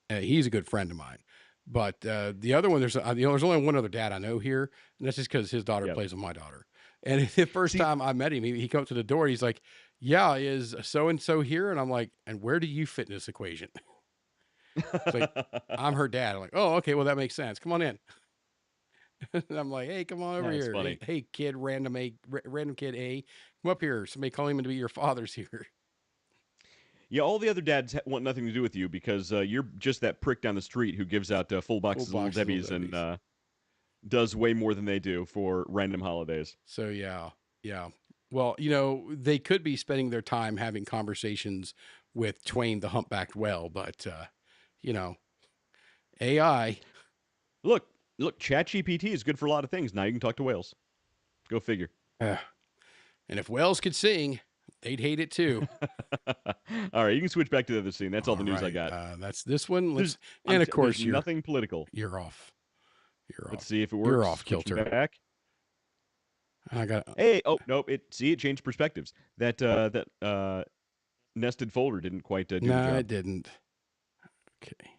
He's a good friend of mine. But the other one, there's only one other dad I know here, and that's just because his daughter plays with my daughter. And the first time I met him, he come up to the door. He's like, "Yeah, is so and so here?" And I'm like, "And where do you fit in this equation?" It's like, "I'm her dad." I'm like, "Oh, okay, well that makes sense. Come on in." And I'm like, "Hey, come on over here. Funny. Hey, kid, random kid A, come up here. Somebody calling him to be your father's here." Yeah, all the other dads want nothing to do with you because you're just that prick down the street who gives out full boxes of Little Debbie's and does way more than they do for random holidays. So yeah. Well, they could be spending their time having conversations with Twain the humpbacked whale, but AI. Look, ChatGPT is good for a lot of things. Now you can talk to whales. Go figure. And if whales could sing, they'd hate it too. All right, you can switch back to the other scene. That's all the news I got. That's this one. Of course, nothing political. You're off. Let's see if it works. You're off kilter. Back. I got. Hey, oh nope! It changed perspectives. That nested folder didn't quite do the job. No, it didn't. Okay.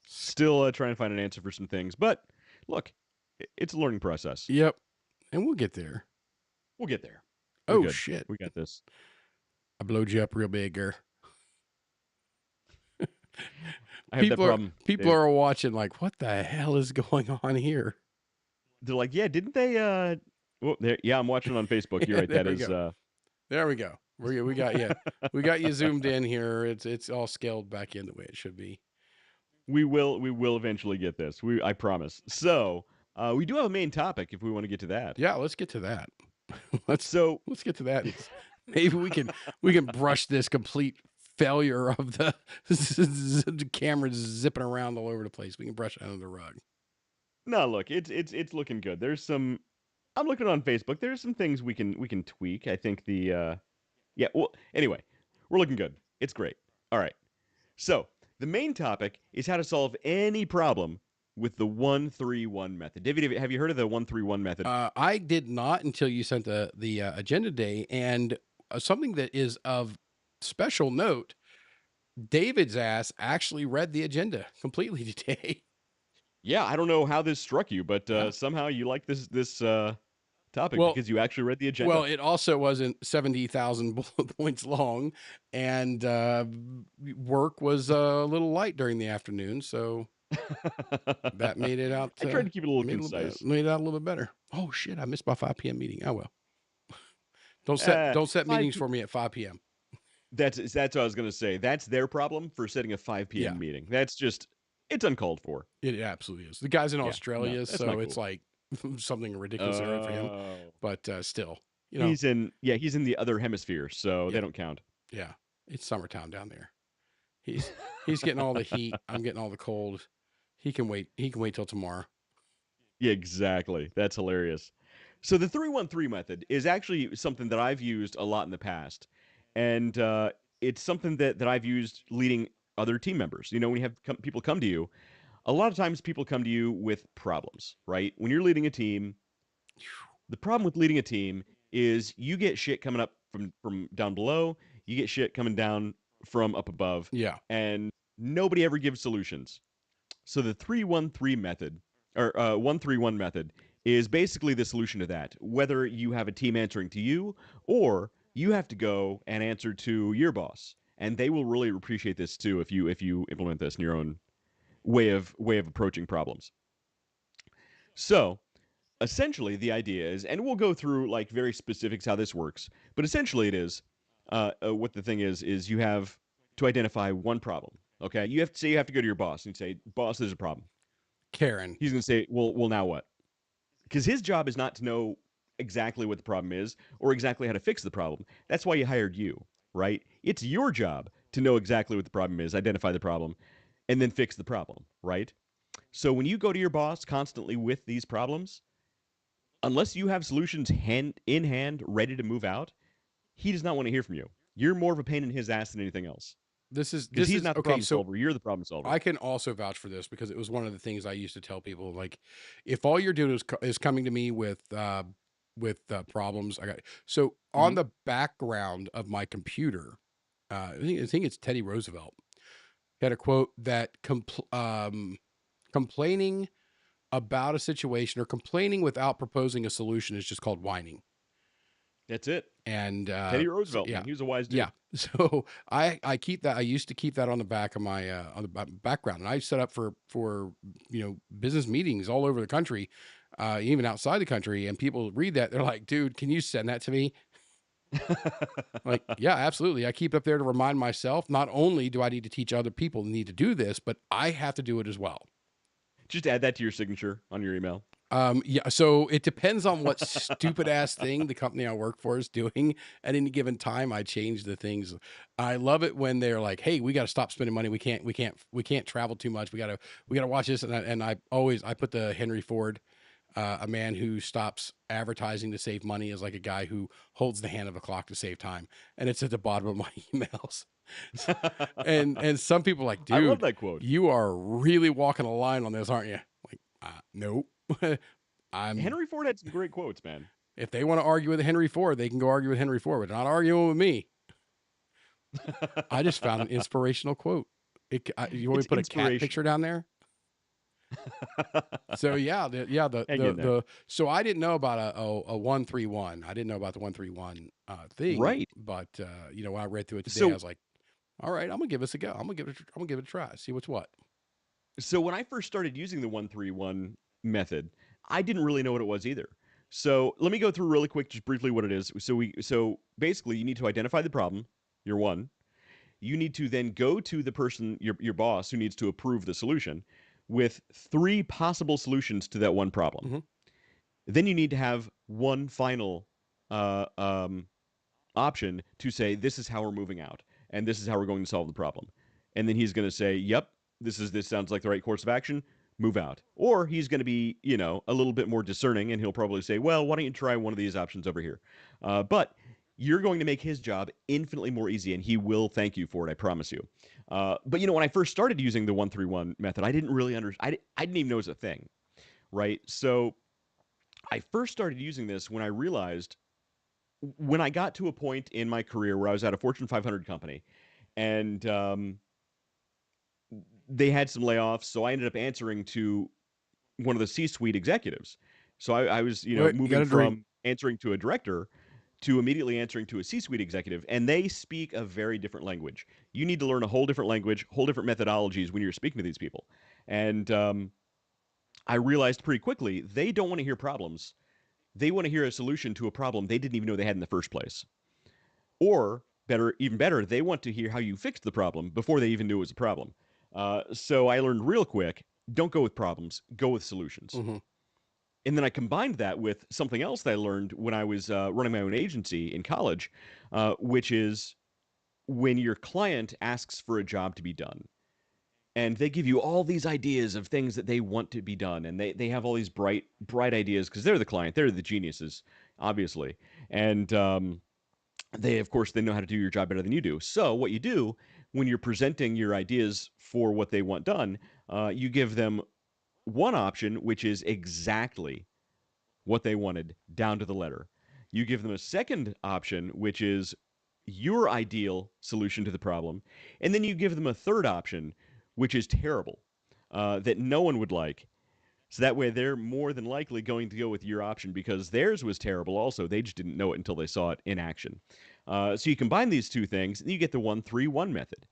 Still trying to find an answer for some things, but look, it's a learning process. Yep, and we'll get there. We'll get there. Oh shit! We got this. I blowed you up real big, girl. I have that problem. People are watching like, what the hell is going on here? They're like, yeah, didn't they? Yeah, I'm watching on Facebook. You're right. That is. There we go. We got you. We got you zoomed in here. It's all scaled back in the way it should be. We will eventually get this. I promise. So we do have a main topic if we want to get to that. Yeah, let's get to that. Let's get to that. Maybe we can brush this complete failure of the cameras zipping around all over the place. We can brush it under the rug. No, look, it's looking good. There's some. I'm looking on Facebook. There's some things we can tweak. I think yeah. Well, anyway, we're looking good. It's great. All right. So the main topic is how to solve any problem with the 1-3-1 method. David, have you heard of the 1-3-1 method? I did not until you sent the agenda day, and something that is of special note. David's ass actually read the agenda completely today. Yeah, I don't know how this struck you, but Yeah. somehow you like this topic Well, because you actually read the well, agenda. it also wasn't 70,000 bullet points long, and work was a little light during the afternoon, so that made it out. I tried to keep it a little Made it concise. made it out a little bit better. Oh shit! I missed my 5 p.m. meeting. Oh well. Don't set 5 meetings for me at 5 p.m. That's what I was gonna say. That's their problem for setting a 5 p.m. Yeah, meeting. That's just it's uncalled for. it absolutely is. The guy's in Yeah, no, Australia, that's not so it's cool. like something ridiculously early for him. Oh, But still, he's in the other hemisphere, so yeah, they don't count. yeah. It's summertime down there. He's he's getting all the heat. I'm getting all the cold. He can wait. He can wait till tomorrow. Yeah, exactly. That's hilarious. So the 313 method is actually something that I've used a lot in the past, and it's something that I've used leading other team members. You know, when you have people come to you, a lot of times people come to you with problems, right? When you're leading a team, the problem with leading a team is you get shit coming up from down below, you get shit coming down from up above, Yeah. and nobody ever gives solutions. So the 313 method or 131 method is basically the solution to that. Whether you have a team answering to you or you have to go and answer to your boss, and they will really appreciate this too if you implement this in your own way of approaching problems. So essentially the idea is, and we'll go through like very specifics how this works, but essentially it is what the thing is you have to identify one problem. Okay, you have to say you have to go to your boss and say, boss, there's a problem. Karen. He's going to say, well, now what? Because his job is not to know exactly what the problem is or exactly how to fix the problem. That's why he hired you, right? It's your job to know exactly what the problem is, identify the problem, and then fix the problem, right? So when you go to your boss constantly with these problems, unless you have solutions hand in hand ready to move out, he does not want to hear from you. You're more of a pain in his ass than anything else. Because This he's is not the okay. problem So solver. You're the problem solver. I can also vouch for this because it was one of the things I used to tell people. Like, if all you're doing is coming to me with problems, I got so on Hmm. the background of my computer. I think it's Teddy Roosevelt had a quote that complaining about a situation or complaining without proposing a solution is just called whining. That's it. And Teddy Roosevelt, yeah, man. He was a wise dude. yeah. So I keep that. I used to keep that on the back of my on the background, and I set up for business meetings all over the country, even outside the country. And people read that, they're like, "Dude, can you send that to me?" Like, yeah, absolutely. I keep it up there to remind myself. Not only do I need to teach other people need to do this, but I have to do it as well. Just add that to your signature on your email. Yeah, so it depends on what stupid ass thing the company I work for is doing at any given time. I change the things. I love it when they're like, "Hey, we got to stop spending money. We can't travel too much. We gotta watch this." And I put the Henry Ford, a man who stops advertising to save money, is like a guy who holds the hand of a clock to save time, and it's at the bottom of my emails. And some people are like, I love "Dude, that quote. you are really walking a line on this, aren't you?" Like, nope. I'm Henry Ford had some great quotes, man. If they want to argue with Henry Ford, they can go argue with Henry Ford, but not arguing with me. I just found an inspirational quote. You want me It's to put a cat picture inspirational. down there? So yeah, Hang in there. so I didn't know about a 131. I didn't know about the 131 thing, Right. but when I read through it today, I So was like, all right, I'm gonna give this a go. I'm gonna give it a try. See what's what. so when I first started using the 131 method, I didn't really know what it was either. So let me go through really quick, just briefly what it is. So basically you need to identify the problem, you're one. You need to then go to the person, your boss, who needs to approve the solution with three possible solutions to that one problem. Hmm. Then you need to have one final uh, um, option to say, this is how we're moving out, and this is how we're going to solve the problem. And then he's going to say, yep, this sounds like the right course of action, move out. Or he's going to be, a little bit more discerning, and he'll probably say, well, why don't you try one of these options over here? But you're going to make his job infinitely more easy, and he will thank you for it, I promise you. But when I first started using the 131 method, I didn't really understand. I didn't even know it was a thing, right? So I first started using this when I realized when I got to a point in my career where I was at a Fortune 500 company, and they had some layoffs, so I ended up answering to one of the C-suite executives. So I was, Wait, you got moving to drink. from answering to a director to immediately answering to a C-suite executive, and they speak a very different language. You need to learn a whole different language, whole different methodologies when you're speaking to these people. And I realized pretty quickly they don't want to hear problems. They want to hear a solution to a problem they didn't even know they had in the first place. Or better, even better, they want to hear how you fixed the problem before they even knew it was a problem. So I learned real quick: don't go with problems, go with solutions. Mm-hmm. And then I combined that with something else that I learned when I was running my own agency in college, which is when your client asks for a job to be done, and they give you all these ideas of things that they want to be done, and they have all these bright ideas because they're the client, they're the geniuses, obviously, and they of course they know how to do your job better than you do. So what you do when you're presenting your ideas for what they want done, you give them one option which is exactly what they wanted down to the letter. You give them a second option, which is your ideal solution to the problem. And then you give them a third option, which is terrible, that no one would like. So that way they're more than likely going to go with your option because theirs was terrible also. They just didn't know it until they saw it in action. So you combine these two things, and you get the 1-3-1 method.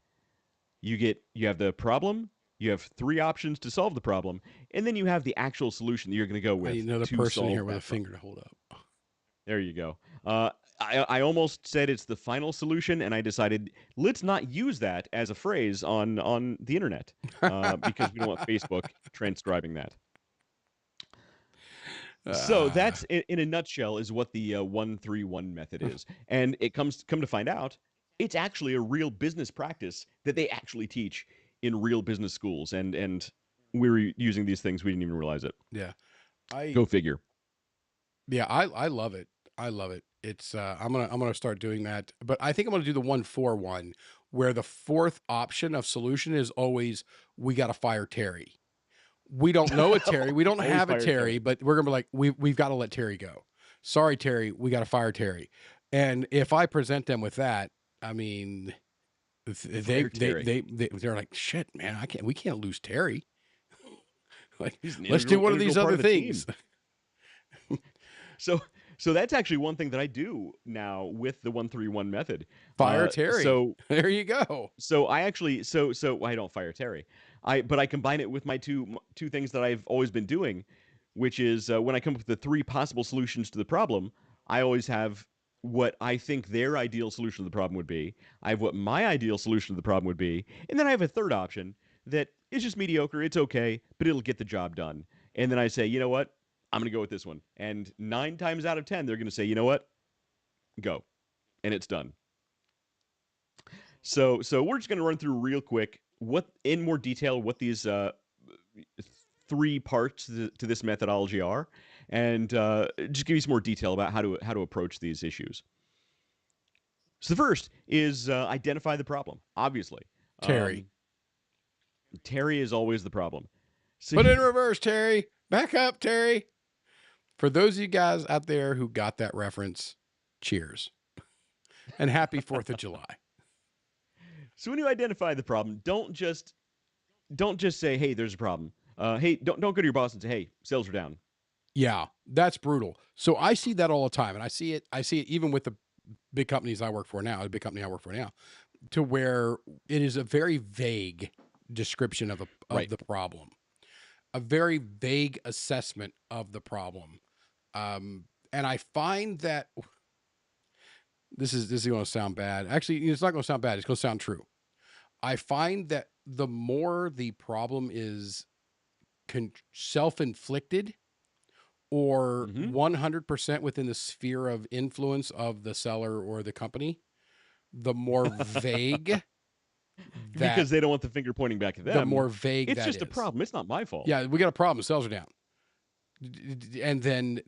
You have the problem, you have three options to solve the problem, and then you have the actual solution that you're going to go I need with another to person solve here with a that problem. finger to hold up. There you go. I almost said it's the final solution, and I decided let's not use that as a phrase on the internet because we don't want Facebook transcribing that. So that's in a nutshell is what the 1-3-1 method is, and it come to find out, it's actually a real business practice that they actually teach in real business schools, and we were using these things, we didn't even realize it. Yeah. I Go figure. Yeah, I love it. I love it. It's I'm gonna start doing that. But I think I'm gonna do the 1-4-1, where the fourth option of solution is always we gotta fire Terry. We don't know a Terry. We don't Always have a fire Terry, Terry. but we're gonna be like, we've got to let Terry go. Sorry, Terry, we gotta fire Terry. And if I present them with that, I mean Fire Terry. they're like, shit, man, we can't lose Terry. Like, He's an let's do one of these integral part other of the team. things. So that's actually one thing that I do now with the 1-3-1 method. Fire Terry. So There you go. so I actually so I don't fire Terry. But I combine it with my two things that I've always been doing, which is when I come up with the three possible solutions to the problem, I always have what I think their ideal solution to the problem would be. I have what my ideal solution to the problem would be, and then I have a third option that is just mediocre. It's okay, but it'll get the job done. And then I say, you know what? I'm going to go with this one. And 9 times out of 10, they're going to say, you know what? Go. And it's done. So we're just going to run through real quick what in more detail what these three parts to this methodology are, and just give you some more detail about how to approach these issues. So the first is identify the problem. Obviously, Terry. Terry is always the problem. So Put it in reverse, Terry. Back up, Terry. For those of you guys out there who got that reference, cheers. And happy 4th of July. So when you identify the problem, don't just say, "Hey, there's a problem." Hey, don't go to your boss and say, "Hey, sales are down." Yeah, that's brutal. So I see that all the time, and I see it even with the big companies I work for now, the big company I work for now, to where it is a very vague description of Right. the problem, a very vague assessment of the problem, and I find that this is going to sound bad. Actually, it's not going to sound bad. It's going to sound true. I find that the more the problem is self-inflicted or 100% within the sphere of influence of the seller or the company, the more vague because they don't want the finger pointing back at them. The more vague it's that just is. a problem. It's not my fault. Yeah, we got a problem. Sales are down. And then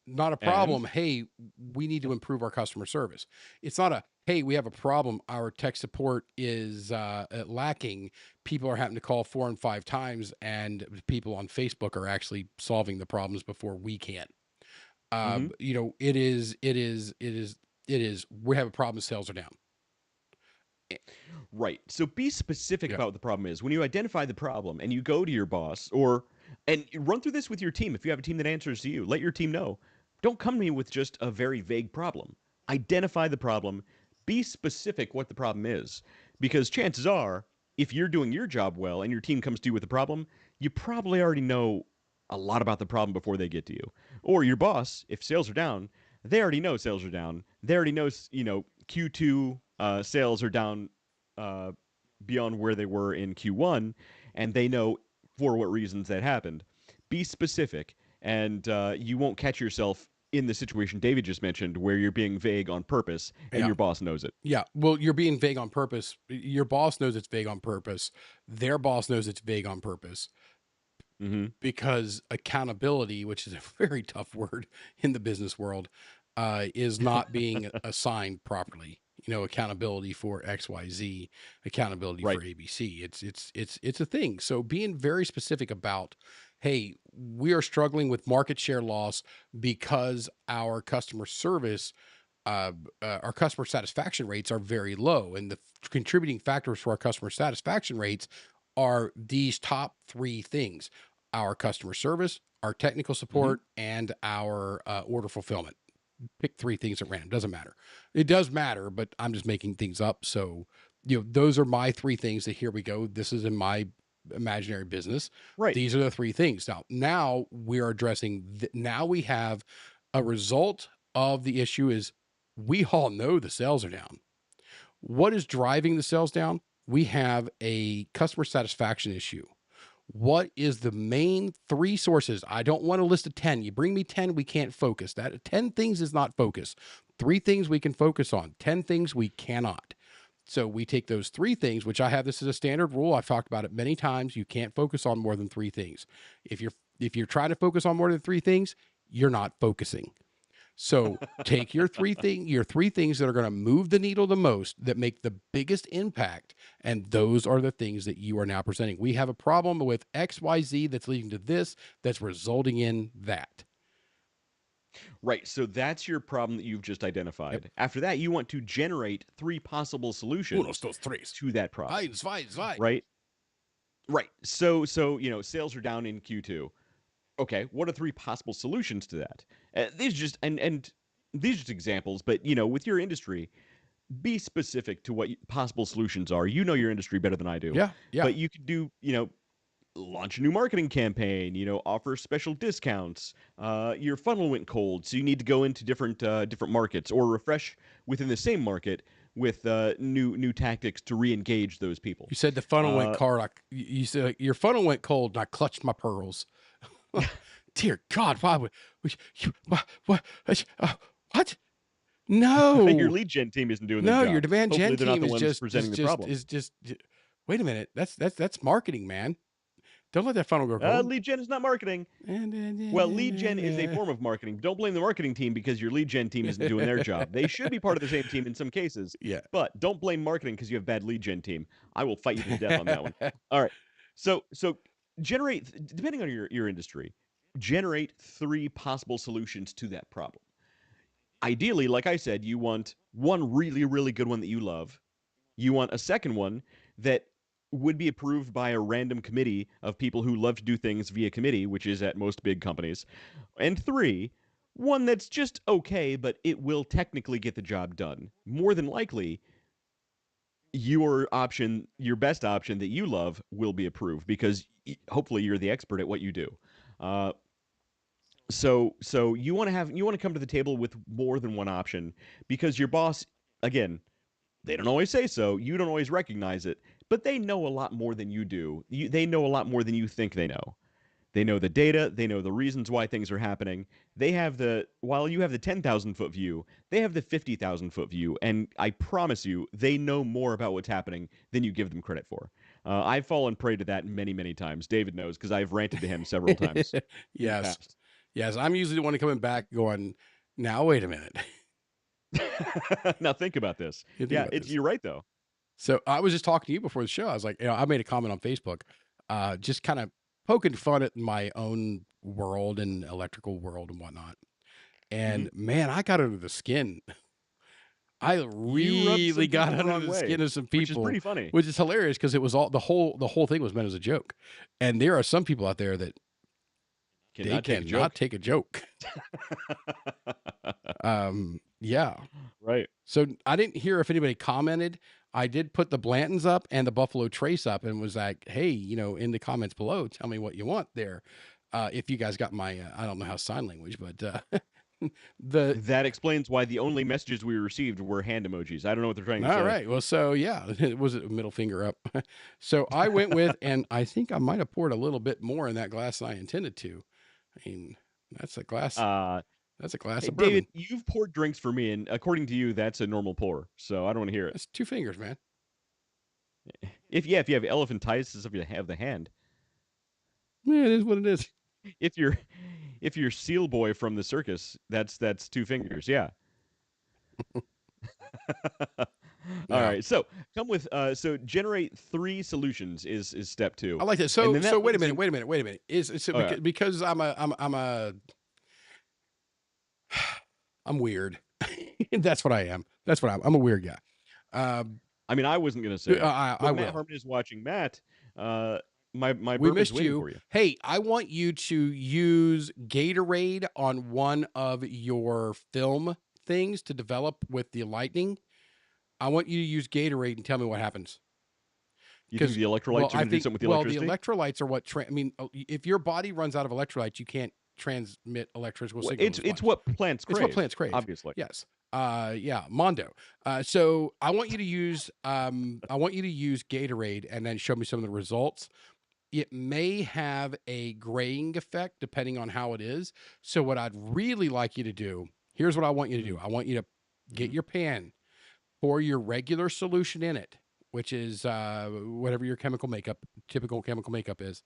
not a problem. Hey, we need to improve our customer service. It's not a, hey, we have a problem. Our tech support is lacking. People are having to call 4 and 5 times, and people on Facebook are actually solving the problems before we can. You know, it is It is, we have a problem, sales are down. Right. So be specific Yeah. about what the problem is. When you identify the problem and you go to your boss, or and you run through this with your team. If you have a team that answers to you, let your team know. Don't come to me with just a very vague problem. Identify the problem. Be specific what the problem is. Because chances are, if you're doing your job well and your team comes to you with a problem, you probably already know a lot about the problem before they get to you. Or your boss, if sales are down, they already know sales are down. They already know, Q2 sales are down uh, beyond where they were in Q1, and they know for what reasons that happened. Be specific, and you won't catch yourself in the situation David just mentioned, where you're being vague on purpose, and Yeah. your boss knows it. Yeah. Well, you're being vague on purpose. Your boss knows it's vague on purpose. Their boss knows it's vague on purpose, Mm-hmm. because accountability, which is a very tough word in the business world, is not being assigned properly. Accountability for XYZ, accountability Right. for ABC. It's a thing. So being very specific about, hey, we are struggling with market share loss because our customer service, our customer satisfaction rates are very low, and the contributing factors for our customer satisfaction rates are these top three things: our customer service, our technical Mm-hmm. support, and our order fulfillment. Pick three things at random. Doesn't matter. It does matter, but I'm just making things up. So, those are my three things. That here we go. This is in my imaginary business. Right. These are the three things. Now we are addressing. Now we have a result of the issue. Is we all know the sales are down. What is driving the sales down? We have a customer satisfaction issue. What is the main three sources? I don't want a list of 10. You bring me 10, we can't focus. That 10 things is not focus. Three things we can focus on, 10 things we cannot. So we take those three things, which I have this as a standard rule. I've talked about it many times. You can't focus on more than three things. If you're trying to focus on more than three things, you're not focusing. So take your three things that are going to move the needle the most, that make the biggest impact, and those are the things that you are now presenting. We have a problem with XYZ that's leading to this, that's resulting in that. Right. So that's your problem that you've just identified. Yep. After that, you want to generate three possible solutions Unos, dos, tres. to that problem. Eins, zwei, zwei. Right. Right. So sales are down in Q2. Okay, what are three possible solutions to that? These just and these are just examples, but with your industry, be specific to what possible solutions are. You know your industry better than I do. Yeah, yeah. But you could do, launch a new marketing campaign. Offer special discounts. Your funnel went cold, so you need to go into different markets, or refresh within the same market with new tactics to re-engage those people. You said the funnel went cold. You said your funnel went cold, and I clutched my pearls. Dear God, why would what? No, your lead gen team isn't doing their job. Your demand Hopefully gen they're not team the is ones just presenting the problem. Wait a minute, that's marketing, man. Don't let that funnel go cold. Lead gen is not marketing. Well, lead gen is a form of marketing. Don't blame the marketing team because your lead gen team isn't doing their job. They should be part of the same team in some cases. Yeah. But don't blame marketing because you have bad lead gen team. I will fight you to the death on that one. All right. So generate, depending on your industry, generate three possible solutions to that problem. Ideally, like I said, you want one really, really good one that you love. You want a second one that would be approved by a random committee of people who love to do things via committee, which is at most big companies. And three, one that's just okay, but it will technically get the job done. More than likely, your best option that you love, will be approved because hopefully you're the expert at what you do. So you want to come to the table with more than one option because your boss, again, they don't always say so. You don't always recognize it, but they know a lot more than you do. They know a lot more than you think they know. They know the data. They know the reasons why things are happening. While you have the 10,000-foot view, they have the 50,000-foot view. And I promise you, they know more about what's happening than you give them credit for. I've fallen prey to that many, many times. David knows because I've ranted to him several times. Yes. Yes. I'm usually the one coming back going, now, wait a minute. Now think about this. You're right though. So I was just talking to you before the show. I was like, I made a comment on Facebook, just kind of poking fun at my own world and electrical world and whatnot. And man, I got under the skin I You rubbed really some got people the under wrong the way, skin of some which is people, pretty funny. which is hilarious because it was all the whole thing was meant as a joke, and there are some people out there that they Cannot take a cannot joke. take a joke. Yeah. Right. So I didn't hear if anybody commented. I did put the Blantons up and the Buffalo Trace up and was like, hey, in the comments below, tell me what you want there. If you guys got my, I don't know how sign language, but the That explains why the only messages we received were hand emojis. I don't know what they're trying to all say. right. Well, so yeah, it was a middle finger up. So I went with, and I think I might have poured a little bit more in that glass than I intended to. I mean, that's a glass. That's a glass Hey, of bourbon. David, you've poured drinks for me, and according to you, that's a normal pour. So I don't want to hear it. That's 2 fingers, man. If you have elephantiasis of the hand, Yeah, it is what it is. if you're Seal Boy from the circus, that's 2 fingers. Yeah. All Yeah. right. So come with so generate 3 solutions is step 2. I like that. And So then that so wait a leads minute. Is so Oh, yeah. because I'm weird. That's what I am. That's what I'm a weird guy. I mean, I wasn't gonna say it, I but Matt will. Harmon is watching. Matt, my We bourbon's missed waiting you. for you. Hey, I want you to use Gatorade on one of your film things to develop with the lightning. I want you to use Gatorade and tell me what happens. You think the electrolytes are I gonna do think something with the well, the electricity? electrolytes are what. I mean, if your body runs out of electrolytes, you can't transmit electrical Well, signals. it's what plants crave. It's what plants crave. Obviously. Yes. Yeah, Mondo. So I want you to use Gatorade and then show me some of the results. It may have a graying effect depending on how it is. So what I'd really like you to do, here's what I want you to do. I want you to get your pan, pour your regular solution in it, which is whatever your typical chemical makeup is.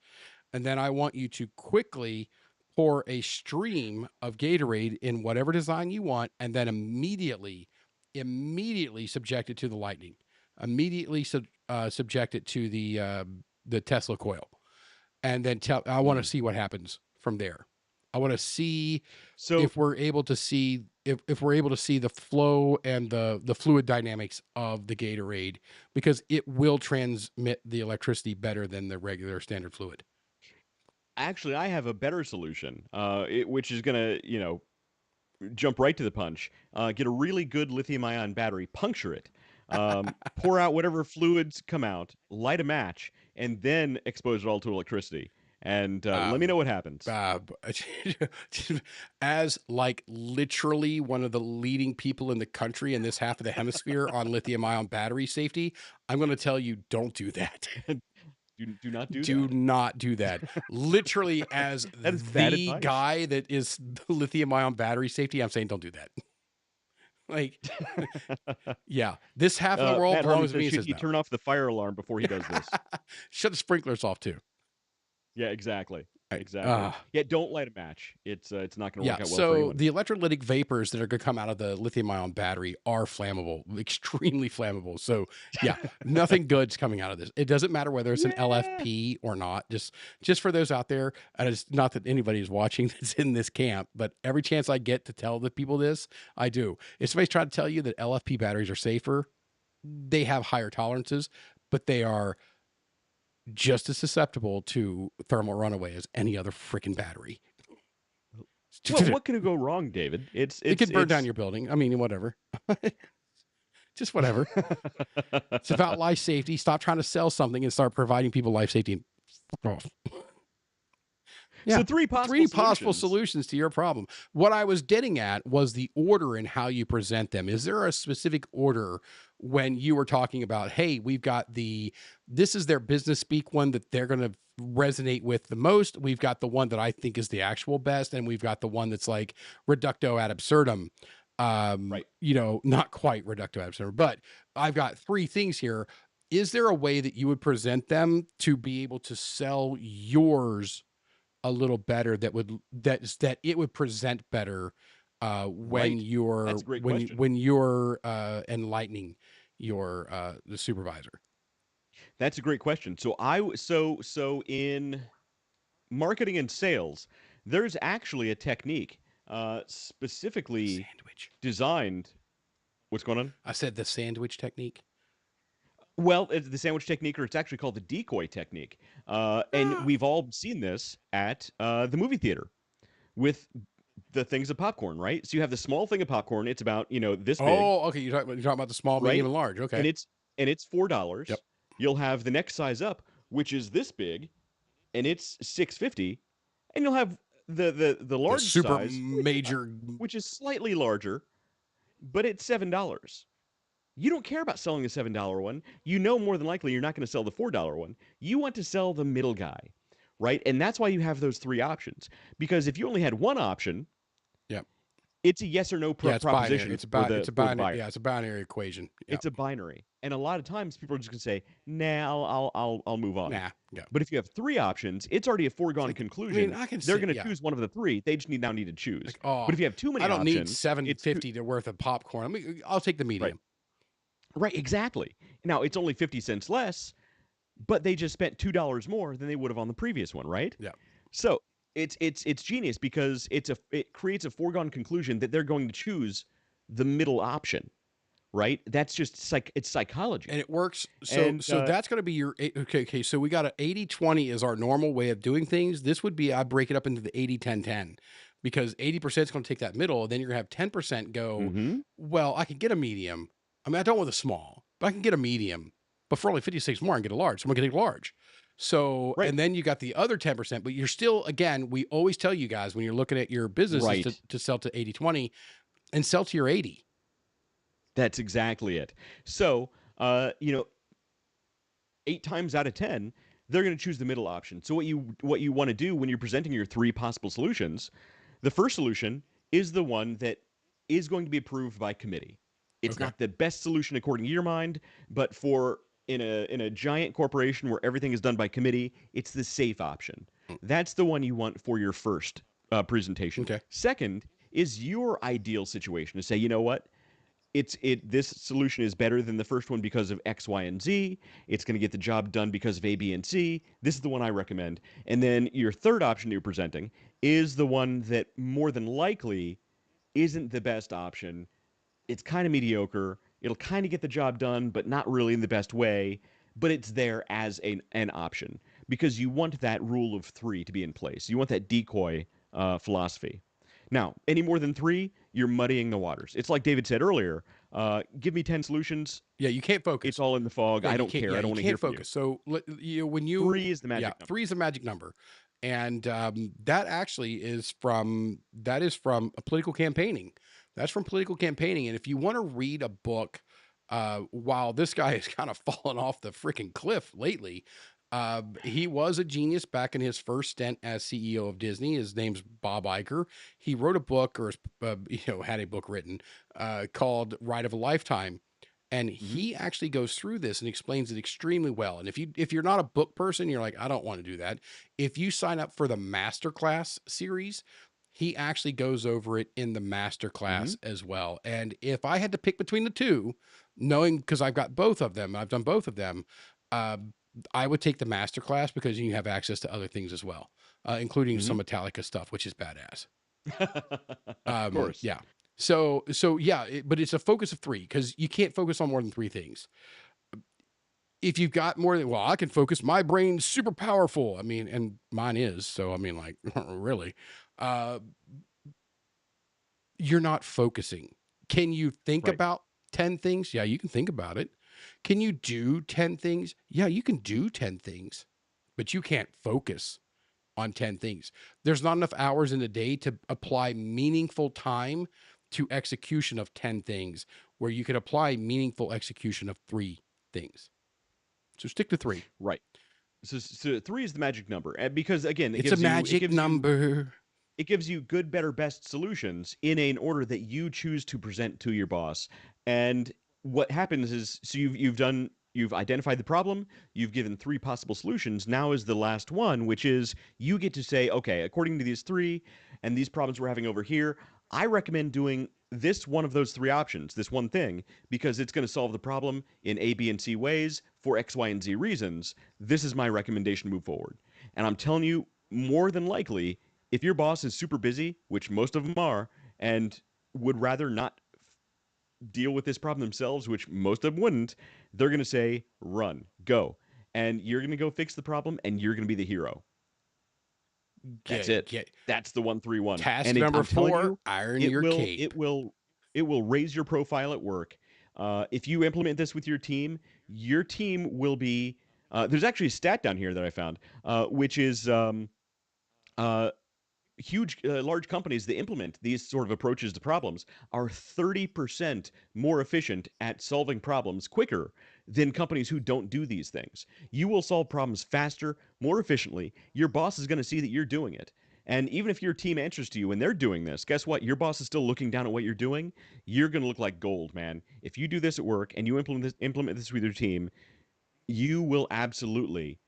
And then I want you to quickly pour a stream of Gatorade in whatever design you want, and then immediately subject it to the lightning. Immediately subject it to the Tesla coil, and then I want to see what happens from there. I want to see if we're able to see if we're able to see the flow and the fluid dynamics of the Gatorade, because it will transmit the electricity better than the regular standard fluid. Actually, I have a better solution, which is gonna jump right to the punch. Get a really good lithium-ion battery, puncture it, pour out whatever fluids come out, light a match, and then expose it all to electricity. And let me know what happens. As like literally one of the leading people in the country in this half of the hemisphere on lithium-ion battery safety, I'm going to tell you, don't do that. Do not do that. Do not do that. Literally, as that is bad the advice. guy that is the lithium-ion battery safety, I'm saying don't do that. Like, yeah, this half of the world Matt belongs Harmon to me. says, should he turn off the fire alarm before he does this? Shut the sprinklers off too. Yeah, exactly. Exactly. Yeah, don't light a match. It's not going to work out well for anyone. So the electrolytic vapors that are going to come out of the lithium-ion battery are flammable, extremely flammable. So yeah, nothing good's coming out of this. It doesn't matter whether it's an LFP or not. Just for those out there, and it's not that anybody is watching that's in this camp, but every chance I get to tell the people this, I do. If somebody's trying to tell you that LFP batteries are safer, they have higher tolerances, but they are just as susceptible to thermal runaway as any other freaking battery. Well, what could go wrong, David? It could burn down your building. I mean, whatever. Just whatever. It's about life safety. Stop trying to sell something and start providing people life safety. Yeah. So three possible solutions to your problem. What I was getting at was the order and how you present them. Is there a specific order when you were talking about, hey, we've got this is their business speak one that they're going to resonate with the most. We've got the one that I think is the actual best. And we've got the one that's like reducto ad absurdum. Right. Not quite reducto ad absurdum, but I've got 3 things here. Is there a way that you would present them to be able to sell yours a little better that it would present better when you're when you're enlightening your the supervisor? That's a great question. So so in marketing and sales, there's actually a technique specifically designed What's going on? I said the sandwich technique. Well, it's the sandwich technique, or it's actually called the decoy technique. And Ah. we've all seen this at the movie theater with the things of popcorn, right? So you have the small thing of popcorn. It's about, this big, Oh, okay. You're talking about the small, medium, right? and large. And Okay. it's Yep. $4. You'll have the next size up, which is this big, and it's 6.50, and you'll have the The large super size, major. which is slightly larger, but it's $7. You don't care about selling the $7 one. You know more than likely you're not going to sell the $4 one. You want to sell the middle guy, right? And that's why you have those three options. Because if you only had one option, Yep. it's a yes or no Yeah, it's binary. proposition for the binary. buyer. Yeah, it's a binary equation. Yep. It's a binary, and a lot of times people are just gonna say, "Nah, I'll move on." Nah. Yeah. But if you have three options, it's already a It's foregone like, conclusion. I can They're say, gonna yeah. choose one of the three. They just need to choose. Like, oh, But if you have too many I don't need options, it's too, 750 to worth of popcorn. I'll take the right, medium. right, exactly. Now it's only 50 cents less, but they just spent $2 more than they would have on the previous one, right? Yeah. So it's genius because it creates a foregone conclusion that they're going to choose the middle option, right? That's just it's psychology. And it works. And So that's going to be your okay. So we got a 80-20 is our normal way of doing things. This would be, I break it up into the 80-10-10, because 80% is going to take that middle. And then you're going to have 10% go, mhm. well, I can get a medium. I mean, I don't want a small, but I can get a medium. But for only 56 more, I can get a large. So I'm going to get a large. So, Right. and then you got the other 10%, but you're still, again, we always tell you guys when you're looking at your business Right. to sell to 80-20 and sell to your 80. That's exactly it. So, 8 times out of 10, they're going to choose the middle option. So what you want to do when you're presenting your three possible solutions, the first solution is the one that is going to be approved by committee. It's Okay. not the best solution according to your mind, but for in a giant corporation where everything is done by committee, it's the safe option. That's the one you want for your first presentation. Okay. Second is your ideal situation to say, you know what? This solution is better than the first one because of X, Y, and Z. It's going to get the job done because of A, B, and C. This is the one I recommend. And then your third option you're presenting is the one that more than likely isn't the best option. It's kind of mediocre. It'll kind of get the job done, but not really in the best way. But it's there as an option because you want that rule of three to be in place. You want that decoy philosophy. Now, any more than three, you're muddying the waters. It's like David said earlier. Give me 10 solutions. Yeah, you can't focus. It's all in the fog. Yeah, I you don't can't- care. yeah, I don't you want to hear can't from you. focus. So when you Three is the magic number. 3 is the magic number, and that actually is from political campaigning. That's from political campaigning. And if you want to read a book, while this guy has kind of fallen off the freaking cliff lately, he was a genius back in his first stint as CEO of Disney. His name's Bob Iger. He wrote a book, or had a book written called Ride of a Lifetime. And he actually goes through this and explains it extremely well. And if you're not a book person, you're like, I don't want to do that. If you sign up for the masterclass series, he actually goes over it in the masterclass as well. And if I had to pick between the two, knowing, because I've got both of them, I've done both of them, I would take the masterclass because you have access to other things as well, including some Metallica stuff, which is badass. Of course. Yeah. So yeah, but it's a focus of three because you can't focus on more than three things. If you've got more than, well, I can focus, my brain's super powerful. I mean, and mine is. So, I mean, like, really, you're not focusing. Can you think Right. about 10 things? Yeah, you can think about it. Can you do 10 things? Yeah, you can do 10 things, but you can't focus on 10 things. There's not enough hours in the day to apply meaningful time to execution of 10 things, where you could apply meaningful execution of 3 things. So stick to 3. Right. So three is the magic number. And because, again, It's a magic number. It gives you good, better, best solutions in an order that you choose to present to your boss. And what happens is, so you've identified the problem, you've given 3 possible solutions. Now is the last one, which is you get to say, okay, according to these 3 and these problems we're having over here, I recommend doing this one of those 3 options, this one thing, because it's going to solve the problem in A, B, and C ways for X, Y, and Z reasons. This is my recommendation to move forward. And I'm telling you, more than likely, if your boss is super busy, which most of them are, and would rather not deal with this problem themselves, which most of them wouldn't, they're going to say, run, go. And you're going to go fix the problem and you're going to be the hero. That's it. Get That's the 131. task And number I'm telling 4, you, iron it your will cape. it will it will raise your profile at work. If you implement this with your team will be there's actually a stat down here that I found, which is uh, large companies that implement these sort of approaches to problems are 30% more efficient at solving problems quicker than companies who don't do these things. You will solve problems faster, more efficiently. Your boss is going to see that you're doing it. And even if your team answers to you and they're doing this, guess what? Your boss is still looking down at what you're doing. You're going to look like gold, man. If you do this at work and you implement this with your team, you will absolutely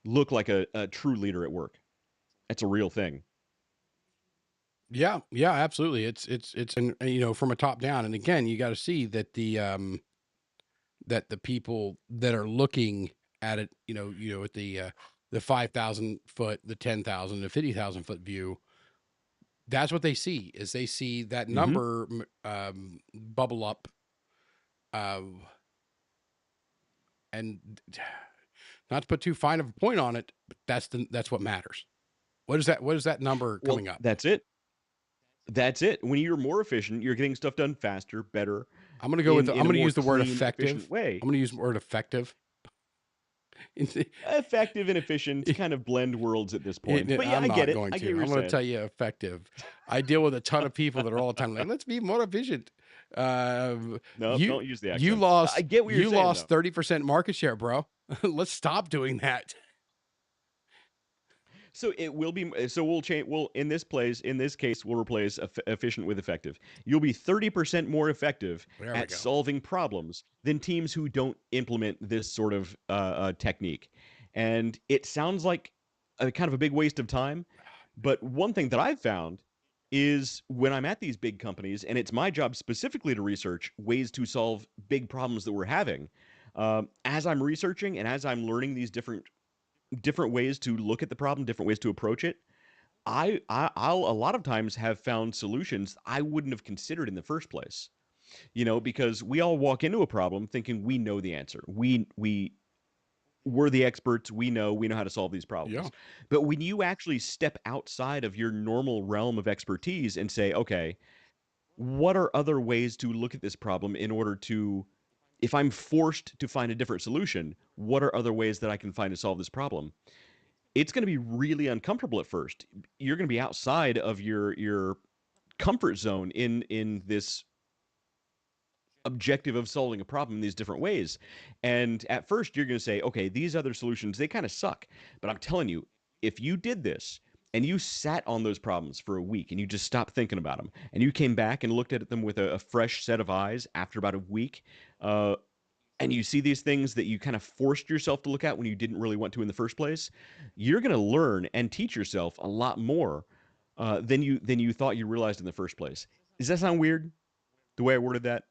look like a true leader at work. That's a real thing. Yeah, yeah, absolutely. It's an, from a top down. And again, you got to see that the people that are looking at it, at the 5,000 foot, the 10,000, the 50,000 foot view, that's what they see. Is they see that Mm-hmm. number bubble up, and not to put too fine of a point on it, but that's what matters. What is that number Well, coming up? that's it. That's it. When you're more efficient, you're getting stuff done faster, better, I'm going to go with in I'm a going to more use the word clean, effective. efficient way. I'm going to use the word effective. Effective and efficient kind of blend worlds at this point. But yeah, I'm I get not it. going I get to. what you're I'm going to saying. tell you effective. I deal with a ton of people that are all the time like, let's be more efficient. Nope, You don't use the you accent. I lost get what you're you saying lost though. 30% market share, bro. Let's stop doing that. So it will be. So we'll change. We'll in this case, we'll replace efficient with effective. You'll be 30% more effective There we at go. solving problems than teams who don't implement this sort of technique. And it sounds like a kind of a big waste of time. But one thing that I've found is when I'm at these big companies, and it's my job specifically to research ways to solve big problems that we're having. As I'm researching and as I'm learning these different ways to look at the problem, different ways to approach it, I'll a lot of times have found solutions I wouldn't have considered in the first place. Because we all walk into a problem thinking we know the answer. We're the experts. We know how to solve these Yeah. problems. But when you actually step outside of your normal realm of expertise and say, okay, what are other ways to look at this problem in order to, if I'm forced to find a different solution, what are other ways that I can find to solve this problem? It's going to be really uncomfortable at first. You're going to be outside of your comfort zone in this objective of solving a problem in these different ways. And at first you're going to say, okay, these other solutions, they kind of suck. But I'm telling you, if you did this and you sat on those problems for a week and you just stopped thinking about them and you came back and looked at them with a fresh set of eyes after about a week, and you see these things that you kind of forced yourself to look at when you didn't really want to in the first place, you're going to learn and teach yourself a lot more than you thought you realized in the first place. Does that sound weird? The way I worded that?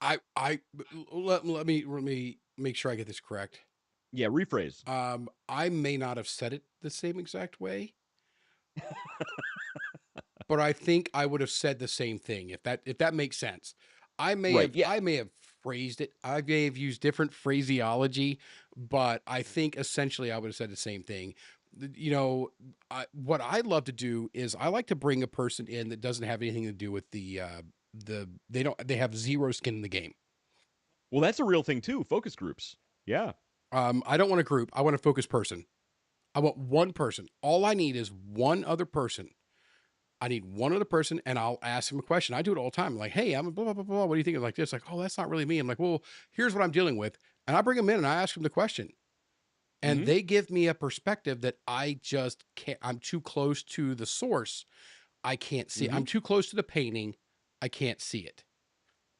I let me make sure I get this correct. Yeah, rephrase. I may not have said it the same exact way, but I think I would have said the same thing if that makes sense. Right. Yeah. I may have phrased it. I may have used different phraseology, but I think essentially I would have said the same thing. What I love to do is I like to bring a person in that doesn't have anything to do with they have zero skin in the game. Well, that's a real thing too. Focus groups. Yeah. I don't want a group. I want a focused person. I want one person. All I need is one other person. I need one other person, and I'll ask him a question. I do it all the time. Like, hey, I'm a blah, blah, blah, blah. What do you think of like this? Like, oh, that's not really me. I'm like, well, here's what I'm dealing with. And I bring them in and I ask them the question. And Mm-hmm. they give me a perspective that I just can't. I'm too close to the source. I can't see it. Mm-hmm. I'm too close to the painting. I can't see it.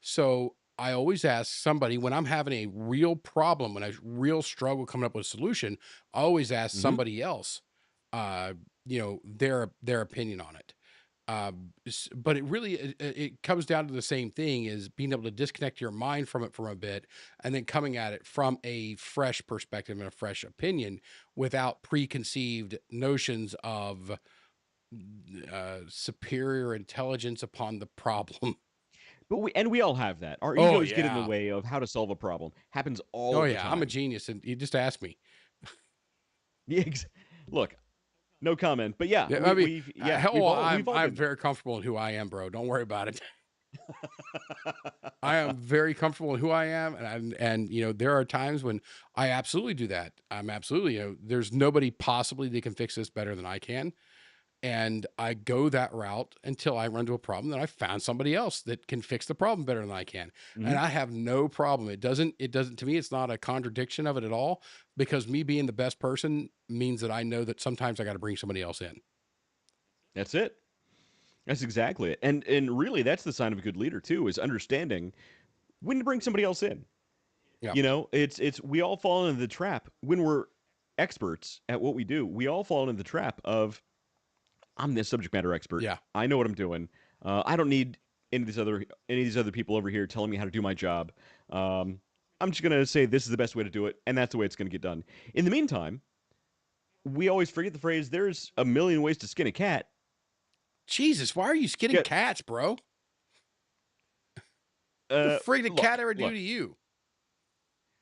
So I always ask somebody when I'm having a real problem, when I real struggle coming up with a solution, I always ask Mm-hmm. somebody else, their opinion on it. But it really it comes down to the same thing: is being able to disconnect your mind from it for a bit, and then coming at it from a fresh perspective and a fresh opinion, without preconceived notions of superior intelligence upon the problem. But we all have that. Our Oh egos get in the yeah. way of how to solve a problem. Happens Oh all the yeah. I'm a time. genius, and you just ask me. Yeah, look, no comment. But yeah, Yeah, I mean, we've hell, all I'm been there. very comfortable in who I am, bro. Don't worry about it. I am very comfortable in who I am, and you know, there are times when I absolutely do that. I'm absolutely, you know, there's nobody possibly that can fix this better than I can, and I go that route until I run into a problem that I found somebody else that can fix the problem better than I can, and Mhm. I have no problem. It doesn't to me. It's not a contradiction of it at all, because me being the best person means that I know that sometimes I got to bring somebody else in. That's it. That's exactly it. And really, that's the sign of a good leader too, is understanding when to bring somebody else in. Yeah, You know, it's we all fall into the trap when we're experts at what we do. We all fall into the trap of I'm this subject matter expert. yeah. I know what I'm doing. I don't need any of these other people over here telling me how to do my job. Um, I'm just gonna say this is the best way to do it, and that's the way it's gonna get done. In the meantime, we always forget the phrase "there's a million ways to skin a cat." Jesus, why are you skinning Yeah, cats, bro? The frig did cat ever do look, to you?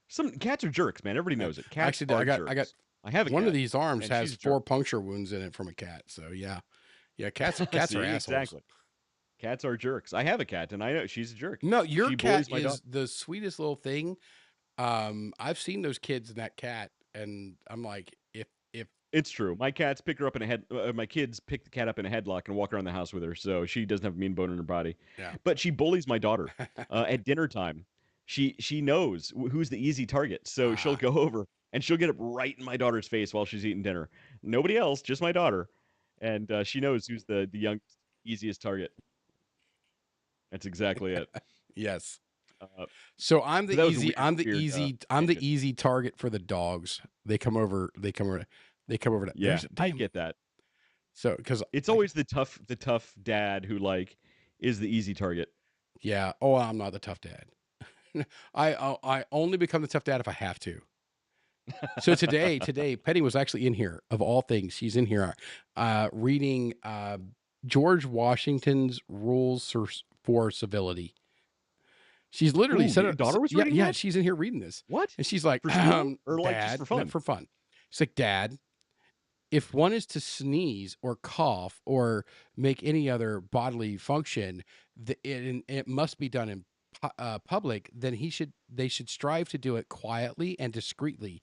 some cats are jerks, man. Everybody knows it. Cats Actually, are I got jerks. I have a one of cat, these arms and has she's a 4 jerk. puncture wounds in it from a cat. So yeah, yeah. Cats are See, assholes. exactly. Cats are jerks. I have a cat, and I know she's a jerk. No, your She cat bullies my dog. is the sweetest little thing. I've seen those kids and that cat, and I'm like, if It's true. My cats pick her up in a head. My kids pick the cat up in a headlock and walk around the house with her, so she doesn't have a mean bone in her body. yeah, But she bullies my daughter at dinner time. She knows who's the easy target, so she'll ah, go over and she'll get up right in my daughter's face while she's eating dinner. Nobody else, just my daughter, and she knows who's the young easiest target. That's exactly it. yes. Uh, So but that was a weird, I'm the tangent. easy target for the dogs. They come over. Yeah, There's a I damn. get that. So because It's I always the tough dad who like is the easy target. yeah. Oh, I'm not the tough dad. I only become the tough dad if I have to. So today, Penny was actually in here. Of all things, she's in here, reading George Washington's Rules for Civility. She's literally Ooh, said, your daughter was "Yeah, reading yeah." that? She's in here reading this, What? and she's like, For school or like just "Dad, for no, fun? for fun." She's like, "Dad, if one is to sneeze or cough or make any other bodily function, it must be done in public. Then they should strive to do it quietly and discreetly."